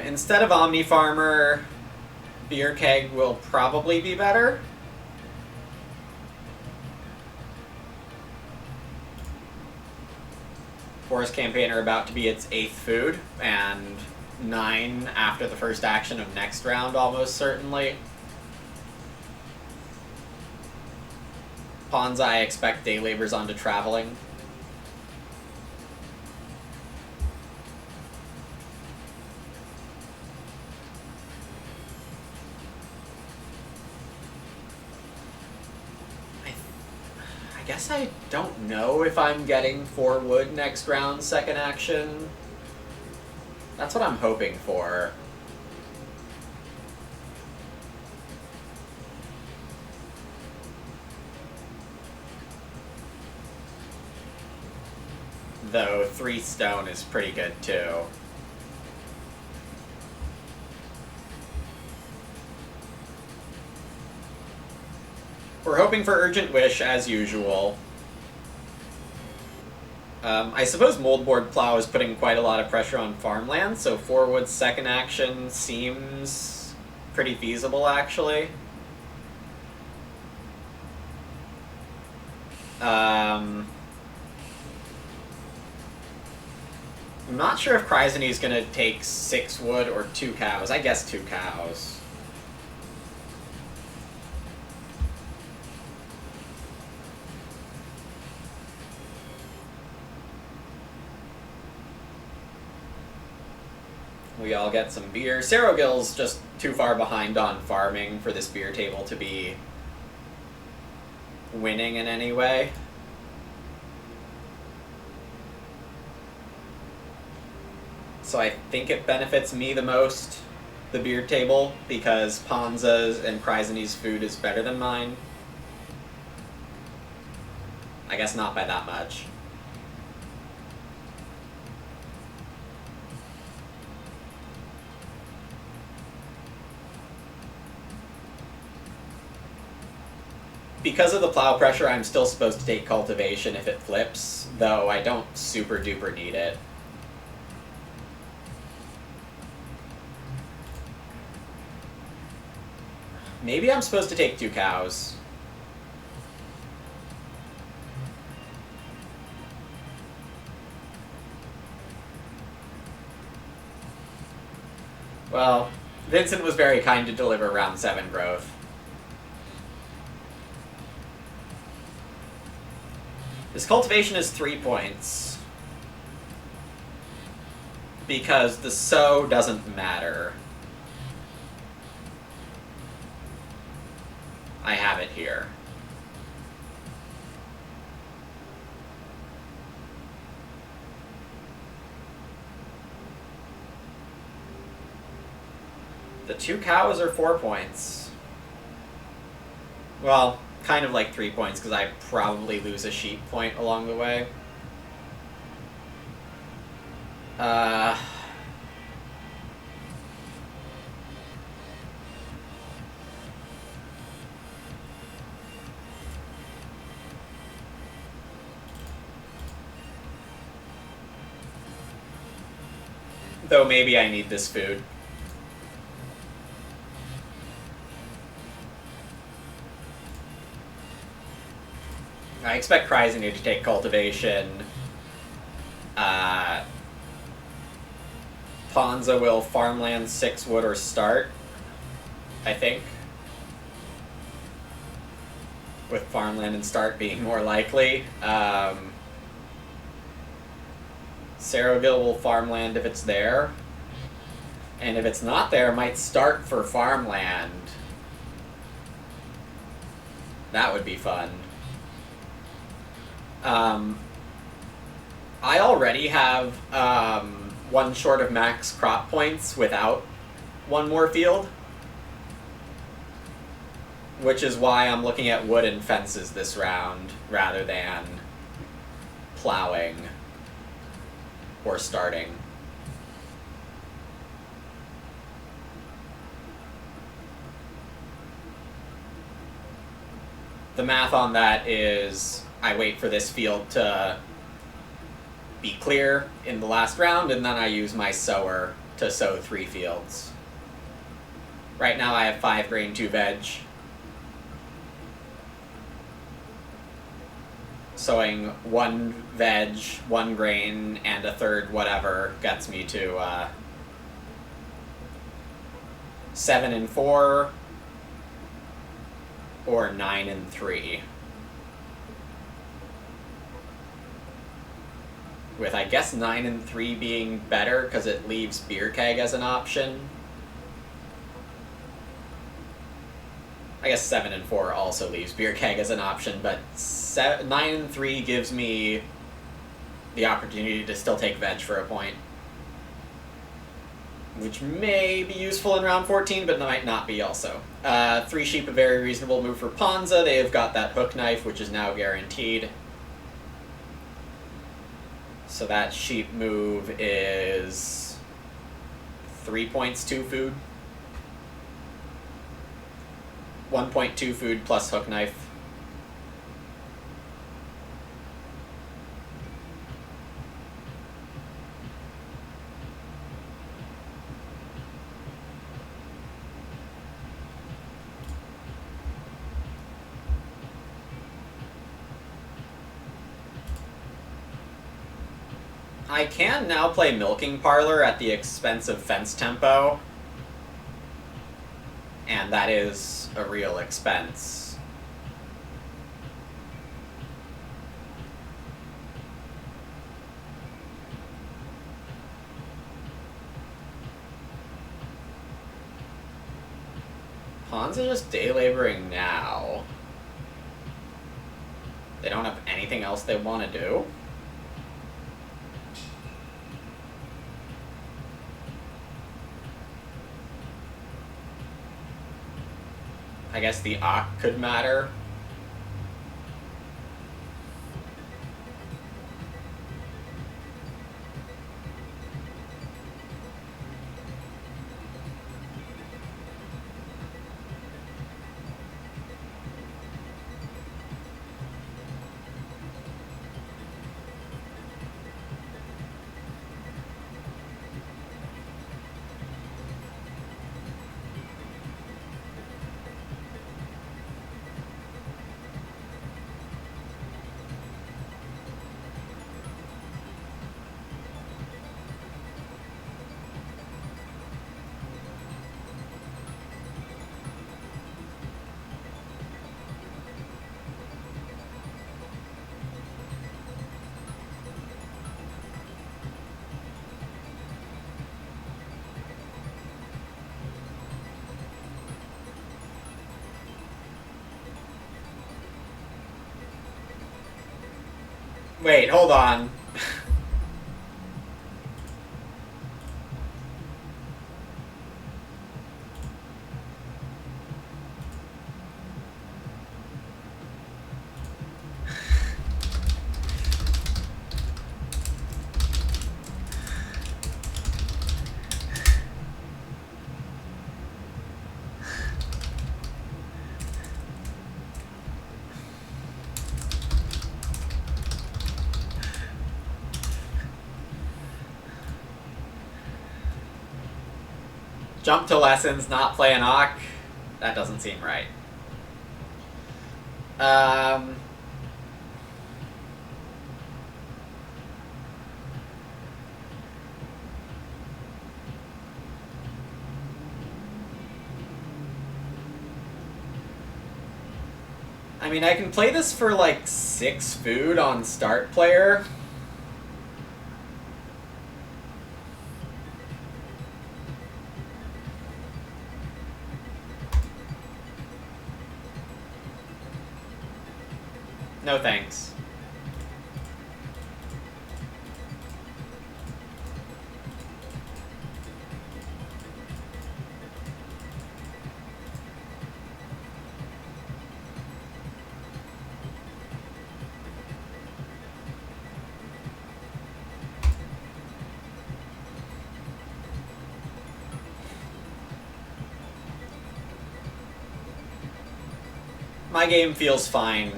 Instead of Omni Farmer, Beer Keg will probably be better. Forest Campaigner about to be its 8th food, and 9 after the first action of next round, almost certainly. Pawns, I expect Day Labors onto Traveling. I guess I don't know if I'm getting 4 wood next round, second action. That's what I'm hoping for. Though 3 stone is pretty good too. We're hoping for Urgent Wish, as usual. I suppose Moldboard Plow is putting quite a lot of pressure on farmland, so 4 wood second action seems pretty feasible, actually. I'm not sure if Cryzany is going to take 6 wood or 2 cows. I guess 2 cows. We all get some beer. Cerogill's just too far behind on farming for this beer table to be winning in any way. So I think it benefits me the most, the beer table, because Ponza's and Cryzany's food is better than mine. I guess not by that much. Because of the plow pressure, I'm still supposed to take Cultivation if it flips, though I don't super duper need it. Maybe I'm supposed to take 2 cows. Well, Vincent was very kind to deliver round 7 growth. This cultivation is 3 points. Because the sow doesn't matter. I have it here. The 2 cows are 4 points. Well, kind of like 3 points, because I probably lose a sheep point along the way. Though maybe I need this food. I expect Cryzany to take Cultivation. Ponza will farmland 6 wood or start, I think. With farmland and start being more likely. Cerroville will farmland if it's there. And if it's not there, might start for farmland. That would be fun. I already have 1 short of max crop points without 1 more field. Which is why I'm looking at wood and fences this round, rather than plowing or starting. The math on that is I wait for this field to be clear in the last round, and then I use my sower to sow 3 fields. Right now I have 5 grain, 2 veg. Sowing 1 veg, 1 grain, and a third whatever gets me to 7 and 4 or 9 and 3. With, I guess, 9 and 3 being better because it leaves beer keg as an option. I guess 7 and 4 also leaves beer keg as an option, but 9 and 3 gives me the opportunity to still take veg for a point. Which may be useful in round 14, but might not be also. 3 sheep, a very reasonable move for Ponza. They have got that hook knife, which is now guaranteed. So that sheep move is 3 points, 2 food. 1.2 food plus hook knife. I can now play Milking Parlor at the expense of Fence Tempo, and that is a real expense. Pawns are just day laboring now. They don't have anything else they want to do. I guess the Ak could matter. Wait, hold on. Jump to lessons, not play an Ak. That doesn't seem right. I mean, I can play this for like 6 food on start player. No thanks. My game feels fine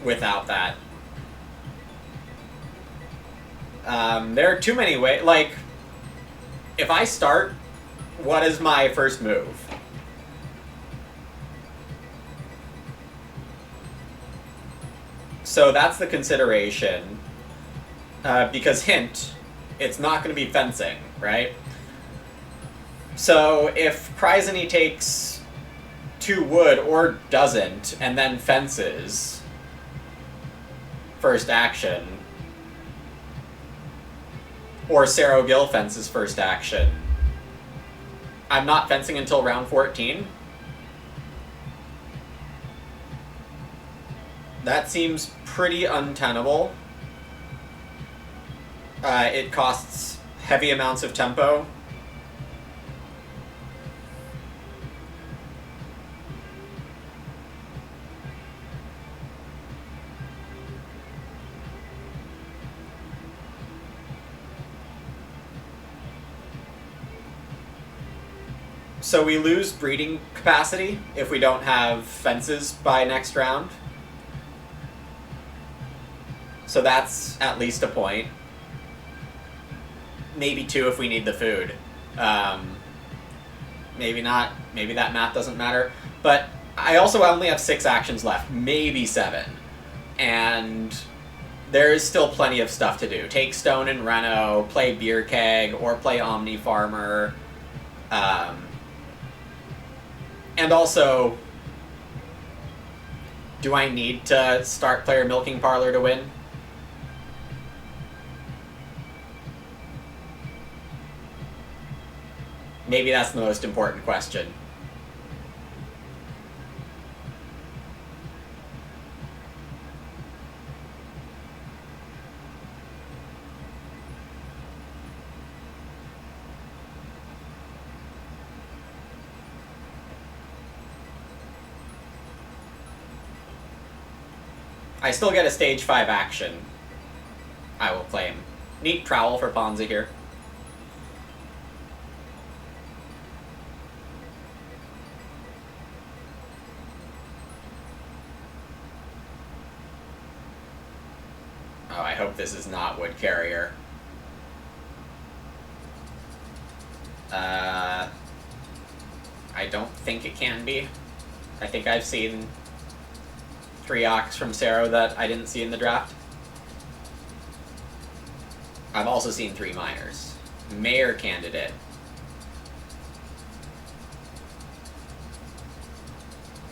without that. There are too many ways. Like, if I start, what is my first move? So that's the consideration. Because hint, it's not going to be fencing, right? So if Cryzony takes 2 wood or doesn't, and then fences first action, or Sero Gill fences first action, I'm not fencing until round 14. That seems pretty untenable. It costs heavy amounts of tempo. So we lose breeding capacity if we don't have fences by next round. So that's at least a point. Maybe 2 if we need the food. Maybe not. Maybe that math doesn't matter. But I also only have 6 actions left. Maybe 7. And there is still plenty of stuff to do. Take Stone and Reno, play Beer Keg, or play Omni Farmer. And also, do I need to start player Milking Parlor to win? Maybe that's the most important question. I still get a stage 5 action. I will claim. Neat Trowel for Ponzi here. Oh, I hope this is not Wood Carrier. I don't think it can be. I think I've seen 3 Ox from Sero that I didn't see in the draft. I've also seen 3 Miners. Mayor candidate.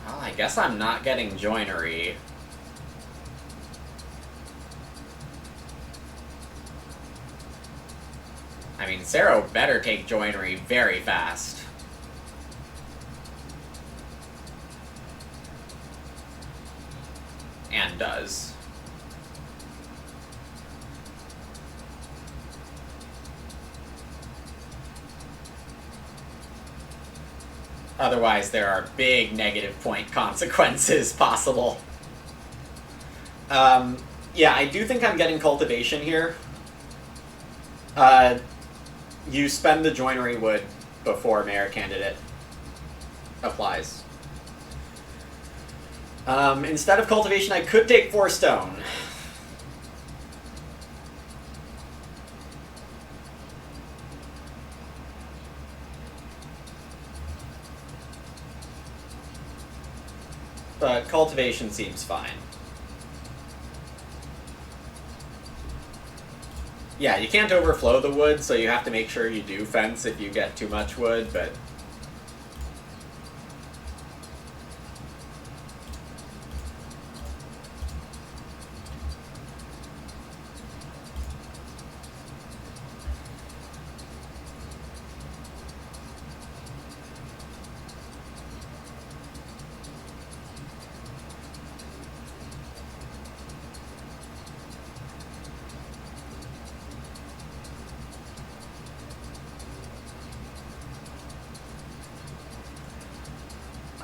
Well, I guess I'm not getting Joinery. I mean, Sero better take Joinery very fast. And does. Otherwise, there are big negative point consequences possible. Yeah, I do think I'm getting Cultivation here. You spend the Joinery Wood before Mayor Candidate applies. Instead of Cultivation, I could take 4 Stone. But Cultivation seems fine. Yeah, you can't overflow the wood, so you have to make sure you do fence if you get too much wood, but...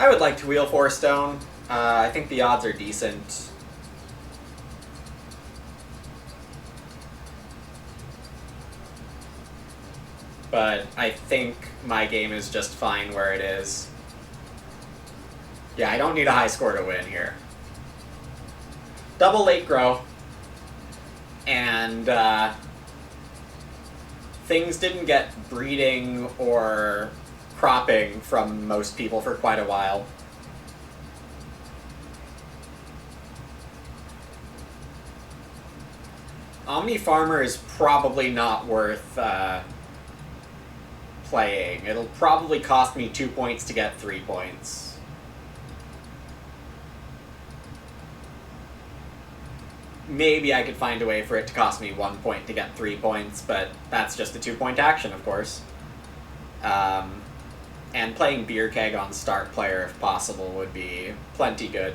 I would like to wheel 4 Stone. I think the odds are decent. But I think my game is just fine where it is. Yeah, I don't need a high score to win here. Double late grow. And things didn't get breeding or cropping from most people for quite a while. Omni Farmer is probably not worth playing. It'll probably cost me 2 points to get 3 points. Maybe I could find a way for it to cost me 1 point to get 3 points, but that's just a 2-point action, of course. And playing Beer Keg on start player, if possible, would be plenty good.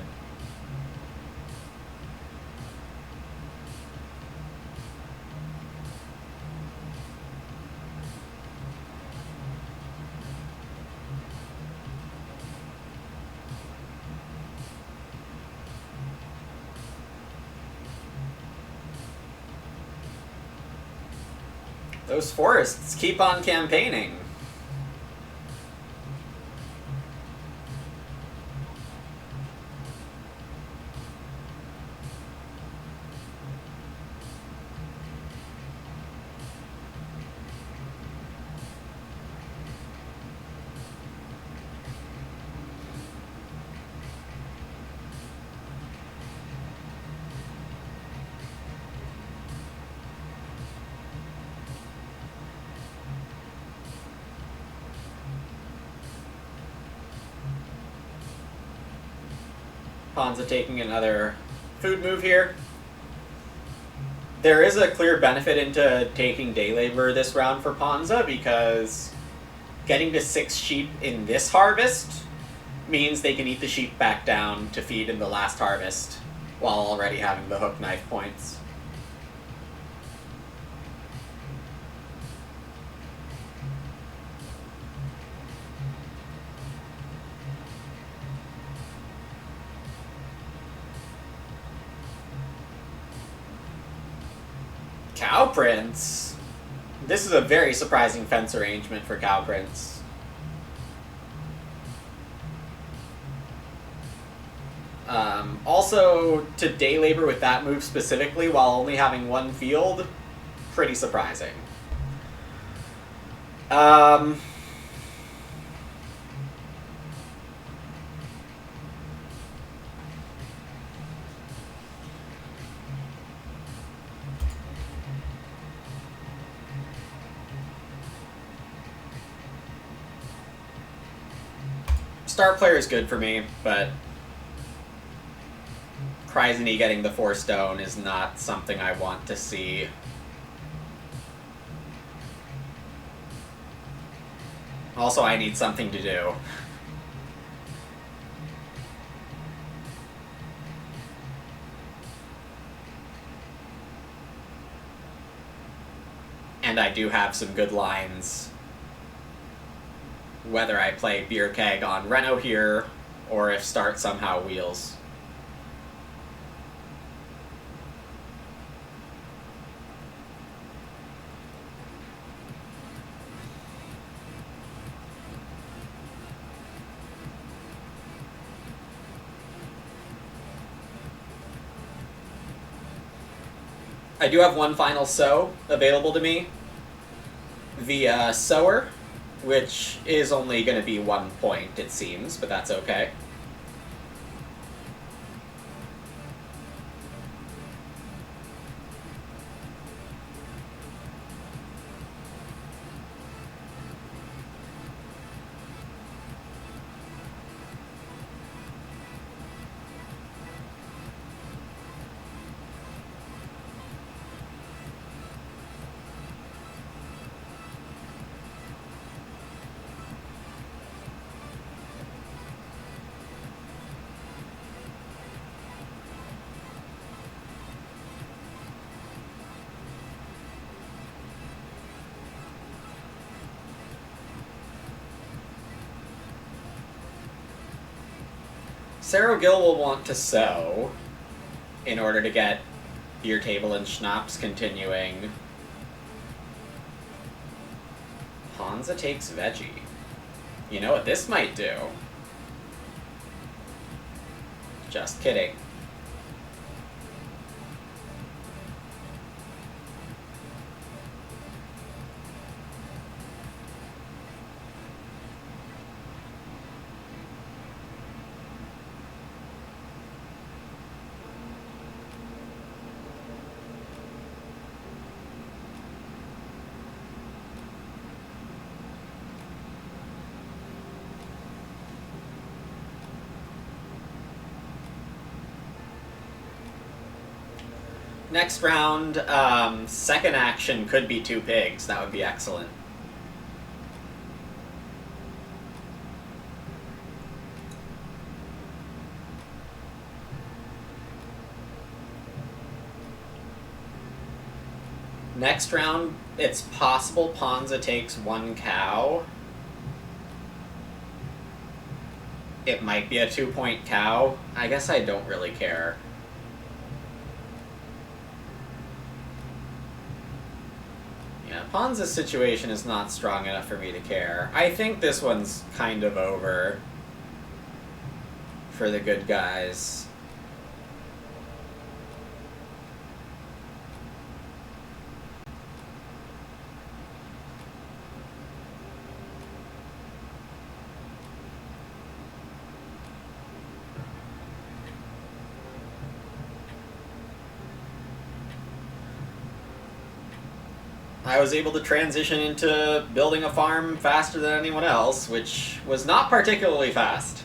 Those forests keep on campaigning. Ponza taking another food move here. There is a clear benefit into taking day labor this round for Ponza, because getting to 6 sheep in this harvest means they can eat the sheep back down to feed in the last harvest while already having the hook knife points. Cow Prince. This is a very surprising fence arrangement for Cow Prince. Also, to day labor with that move specifically while only having 1 field, pretty surprising. Star player is good for me, but Cryzany getting the 4 stone is not something I want to see. Also, I need something to do. And I do have some good lines. Whether I play Beer Keg on Reno here, or if start somehow wheels. I do have one final sow available to me via Sower, which is only going to be 1 point, it seems, but that's okay. Sarah Gill will want to sow in order to get Beer Table and Schnapps continuing. Ponza takes Veggie. You know what this might do? Just kidding. Next round, second action could be 2 pigs. That would be excellent. Next round, it's possible Ponza takes 1 cow. It might be a 2-point cow. I guess I don't really care. Yeah, Ponza's situation is not strong enough for me to care. I think this one's kind of over for the good guys. I was able to transition into building a farm faster than anyone else, which was not particularly fast.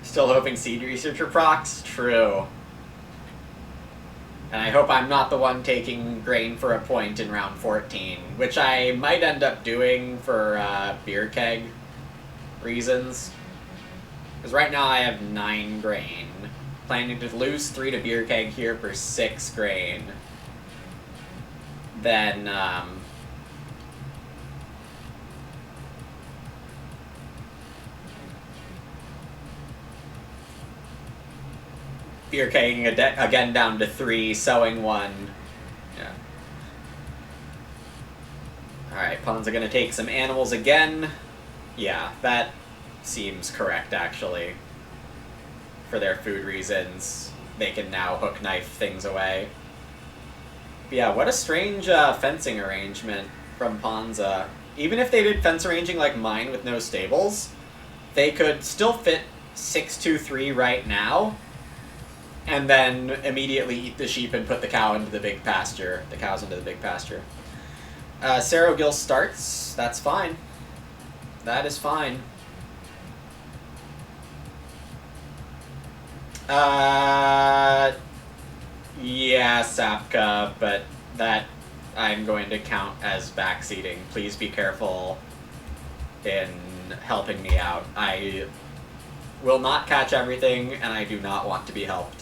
Still hoping Seed Researcher procs? True. And I hope I'm not the one taking grain for a point in round 14, which I might end up doing for beer keg reasons. Because right now I have 9 grain. Planning to lose 3 to beer keg here for 6 grain. Then, beer kegging again down to 3, sowing 1. Yeah. Alright, Pawns are gonna take some animals again. Yeah, that seems correct, actually. For their food reasons, they can now hook knife things away. But yeah, what a strange fencing arrangement from Ponza. Even if they did fence arranging like mine with no stables, they could still fit 6-2-3 right now, and then immediately eat the sheep and put the cow into the big pasture. The cows into the big pasture. Cerro Gil starts. That's fine. That is fine. Yeah, Sapka, but that I'm going to count as backseating. Please be careful in helping me out. I will not catch everything, and I do not want to be helped.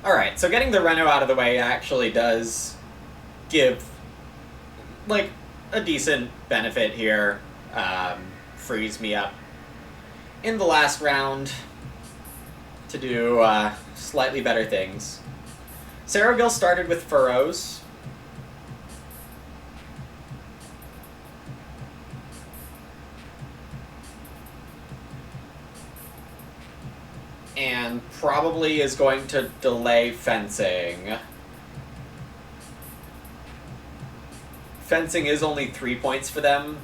Alright, so getting the Reno out of the way actually does give, like, a decent benefit here. Frees me up in the last round to do slightly better things. Cerro Gil started with furrows. And probably is going to delay fencing. Fencing is only 3 points for them,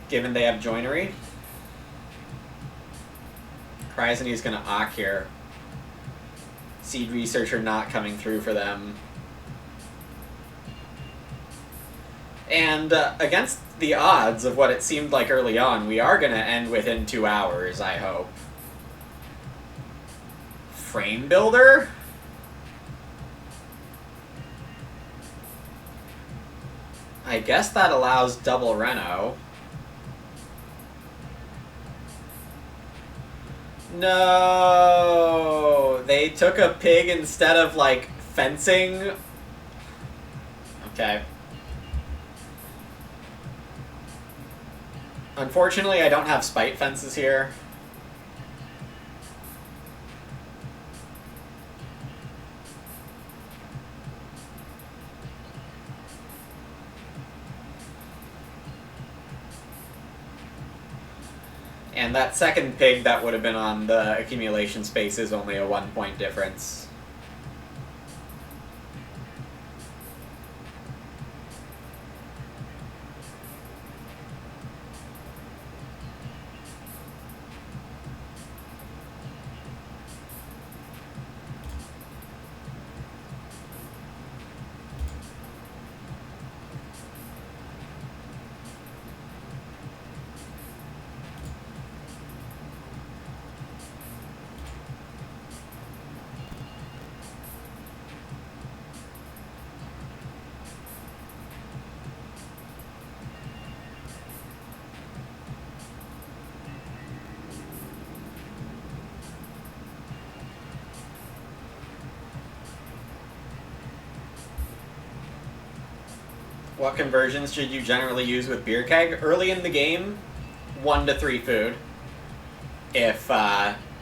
given they have joinery. Cryzany is going to Ak here. Seed Researcher not coming through for them. And against the odds of what it seemed like early on, we are going to end within 2 hours, I hope. Frame Builder? I guess that allows double Reno. No! They took a pig instead of, like, fencing. Okay. Unfortunately, I don't have spite fences here. And that second pig that would have been on the accumulation space is only a 1-point difference. What conversions should you generally use with Beer Keg? Early in the game, 1 to 3 food, if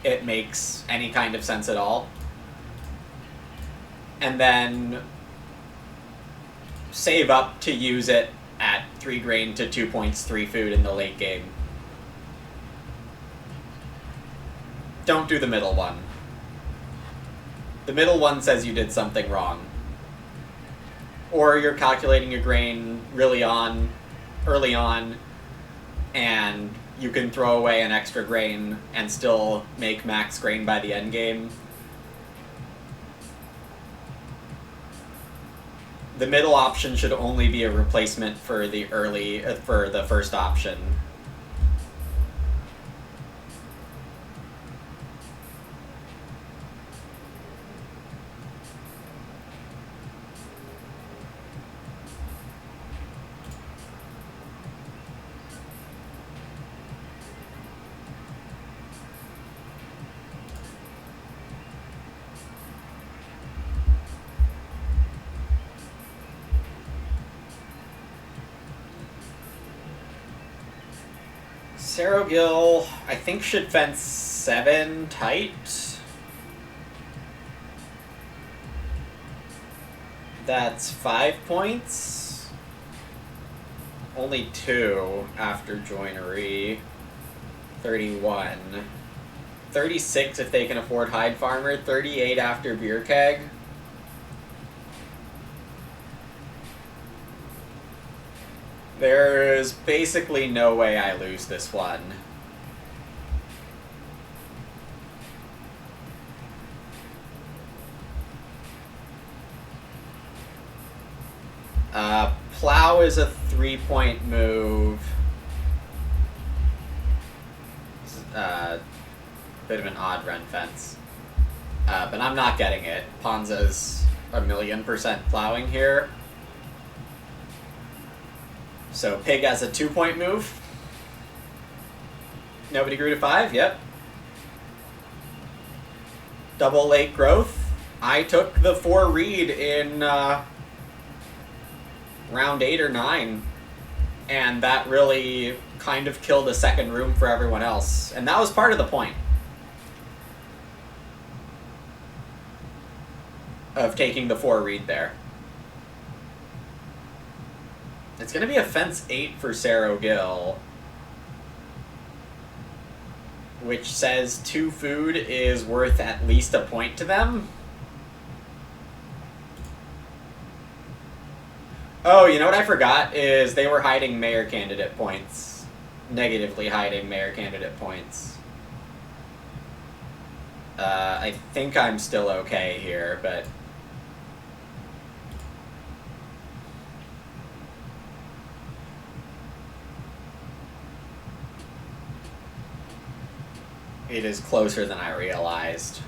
it makes any kind of sense at all. And then save up to use it at 3 grain to 2 points 3 food in the late game. Don't do the middle one. The middle one says you did something wrong. Or you're calculating your grain early on, and you can throw away an extra grain and still make max grain by the end game. The middle option should only be a replacement for the first option. Serogil, I think, should fence 7 tight. That's 5 points. Only 2 after joinery. 31. 36 if they can afford Hide Farmer. 38 after Beer Keg. There's basically no way I lose this one. Plow is a 3-point move. Bit of an odd run fence. But I'm not getting it. Ponza's 1,000,000% plowing here. So Pig has a 2-point move. Nobody grew to 5, yep. Double late growth. I took the 4 read in round 8 or 9. And that really kind of killed a second room for everyone else. And that was part of the point of taking the 4 read there. It's going to be a fence 8 for Serogil, which says 2 food is worth at least a point to them. Oh, you know what I forgot is they were hiding mayor candidate points. Negatively hiding mayor candidate points. I think I'm still okay here, but... It is closer than I realized.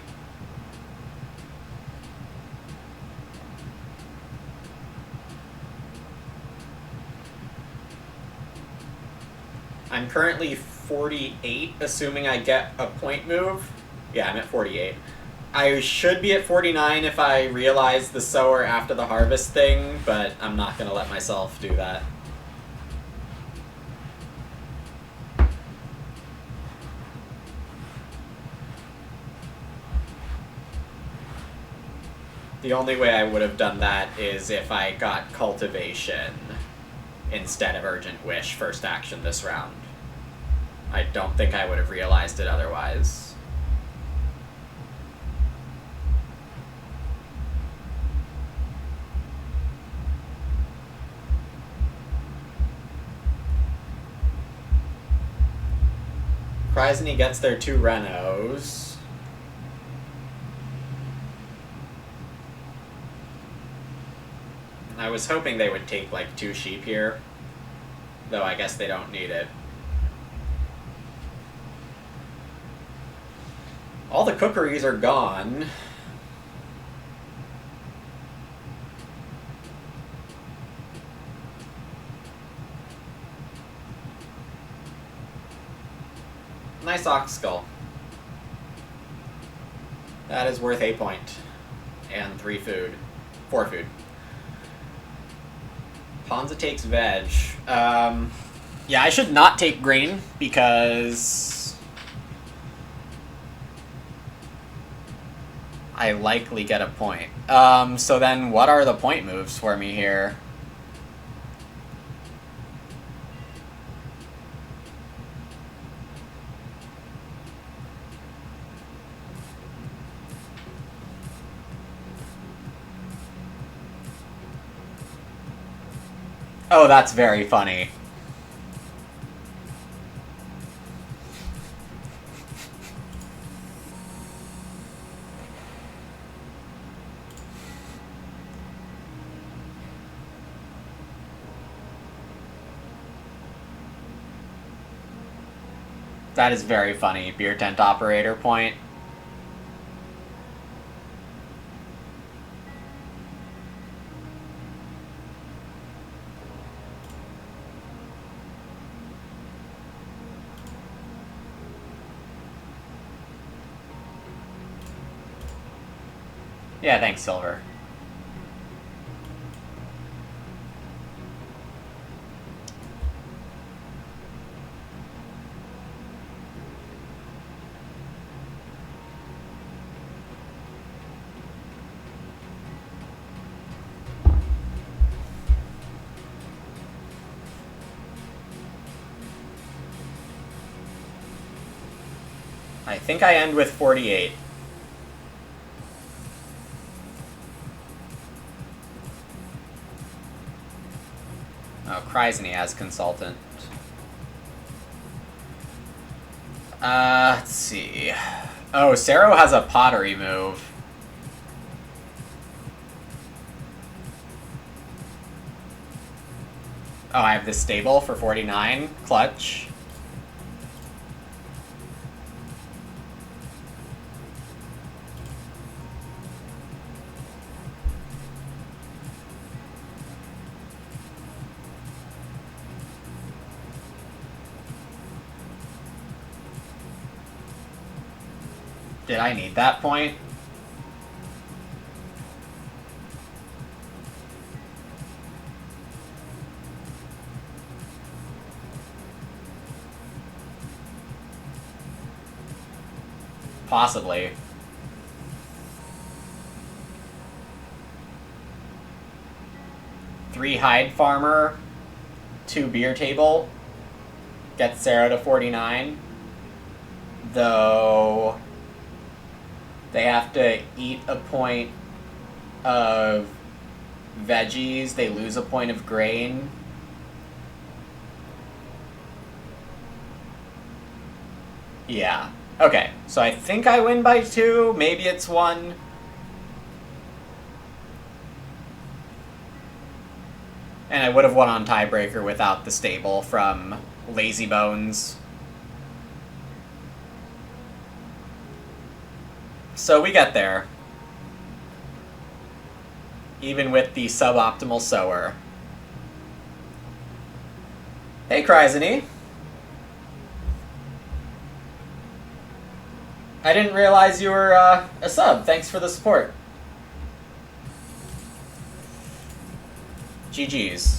I'm currently 48, assuming I get a point move. Yeah, I'm at 48. I should be at 49 if I realize the sower after the harvest thing, but I'm not going to let myself do that. The only way I would have done that is if I got Cultivation instead of Urgent Wish first action this round. I don't think I would have realized it otherwise. Kryzany gets their 2 Renos. I was hoping they would take like 2 sheep here, though I guess they don't need it. All the cookeries are gone. Nice ox skull. That is worth a point. And 3 food. 4 food. Ponza takes veg. Yeah, I should not take grain because I likely get a point. So then what are the point moves for me here? Oh, that's very funny. That is very funny. Beer tent operator point. Yeah, thanks, Silver. I think I end with 48. Oh, Kryzany as consultant. Let's see. Oh, Sero has a pottery move. Oh, I have this stable for 49. Clutch. Did I need that point? Possibly. Three hide farmer, 2 beer table, gets Sero to 49. Though they have to eat a point of veggies, they lose a point of grain. Yeah. Okay, so I think I win by 2. Maybe it's 1. And I would have won on tiebreaker without the stable from Lazy Bones. So we get there. Even with the suboptimal sower. Hey, Cryzany. I didn't realize you were a sub. Thanks for the support. GG's.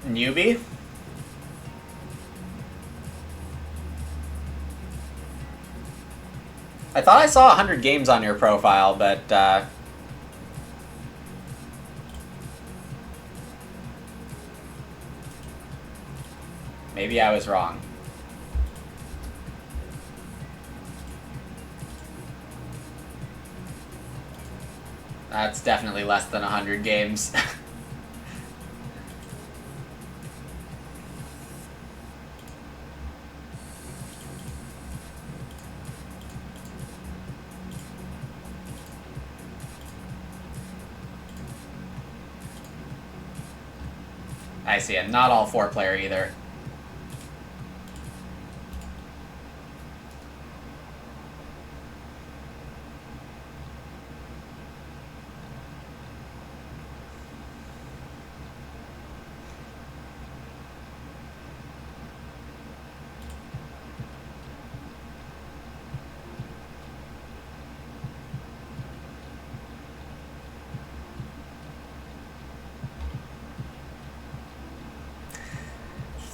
Newbie? I thought I saw 100 games on your profile, but maybe I was wrong. That's definitely less than 100 games. I see, and not all 4-player either.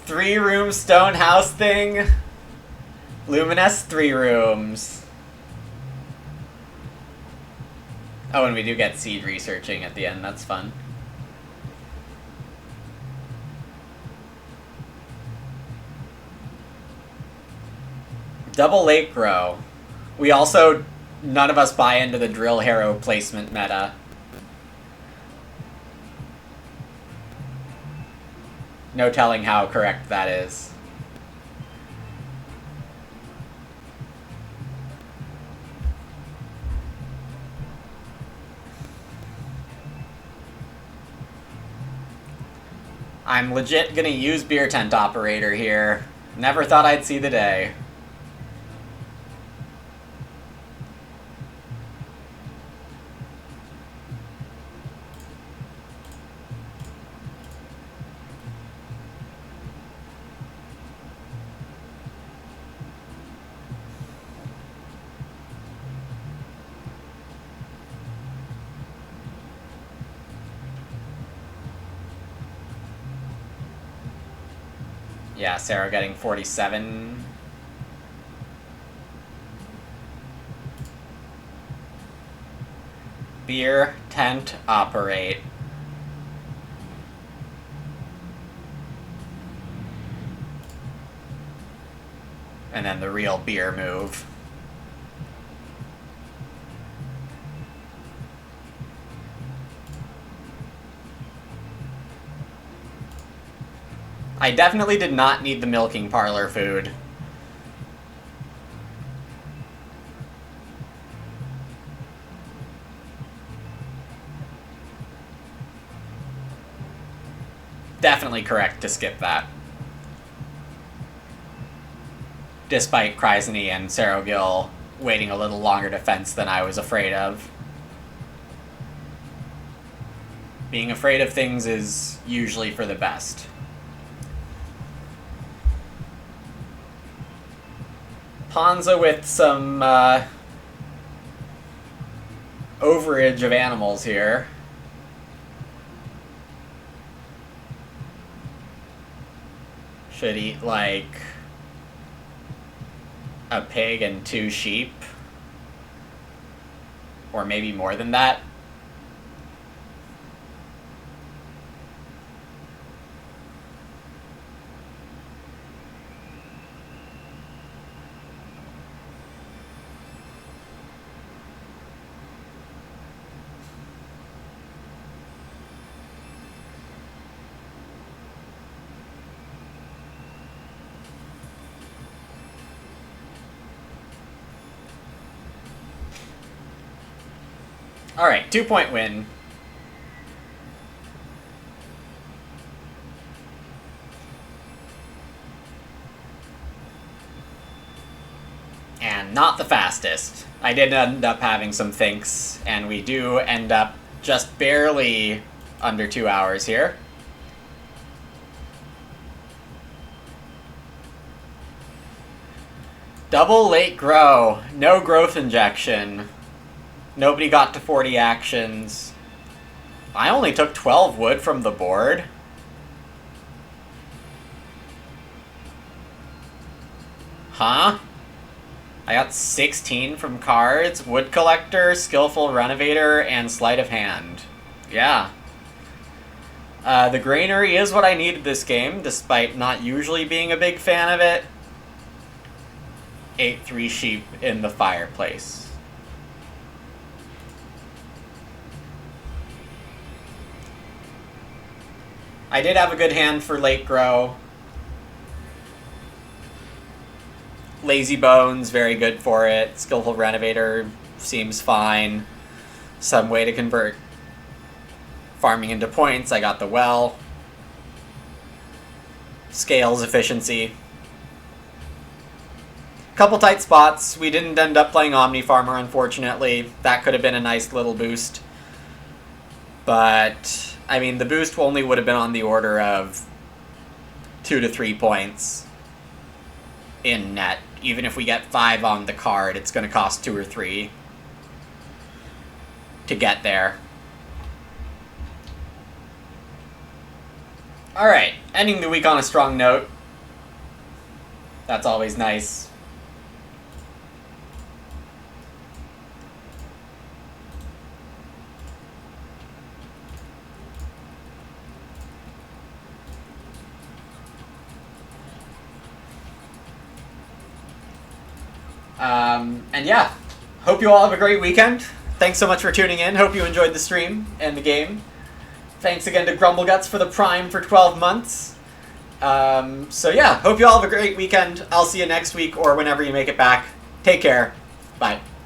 Three-room stone house thing. Luminous 3 rooms. Oh, and we do get seed researching at the end. That's fun. Double lake grow. We also, none of us buy into the drill harrow placement meta. No telling how correct that is. I'm legit gonna use Beer Tent Operator here. Never thought I'd see the day. Yeah, Sarah getting 47. Beer tent operate. And then the real beer move. I definitely did not need the milking parlor food. Definitely correct to skip that. Despite Cryzany and Serogil waiting a little longer to fence than I was afraid of. Being afraid of things is usually for the best. Ponza with some overage of animals here. Should eat like a pig and 2 sheep. Or maybe more than that. Alright, 2-point win. And not the fastest. I did end up having some thinks, and we do end up just barely under 2 hours here. Double late grow. No growth injection. Nobody got to 40 actions. I only took 12 wood from the board. Huh? I got 16 from cards, Wood Collector, Skillful Renovator, and Sleight of Hand. Yeah. The Granary is what I needed this game, despite not usually being a big fan of it. 8-3 sheep in the fireplace. I did have a good hand for late grow. Lazy Bones, very good for it. Skillful Renovator seems fine. Some way to convert farming into points. I got the well. Scales efficiency. Couple tight spots. We didn't end up playing Omni Farmer, unfortunately. That could have been a nice little boost. But, I mean, the boost only would have been on the order of 2 to 3 points in net. Even if we get 5 on the card, it's going to cost 2 or 3 to get there. Alright, ending the week on a strong note. That's always nice. And yeah, hope you all have a great weekend. Thanks so much for tuning in. Hope you enjoyed the stream and the game. Thanks again to Grumbleguts for the Prime for 12 months. So yeah, hope you all have a great weekend. I'll see you next week or whenever you make it back. Take care. Bye.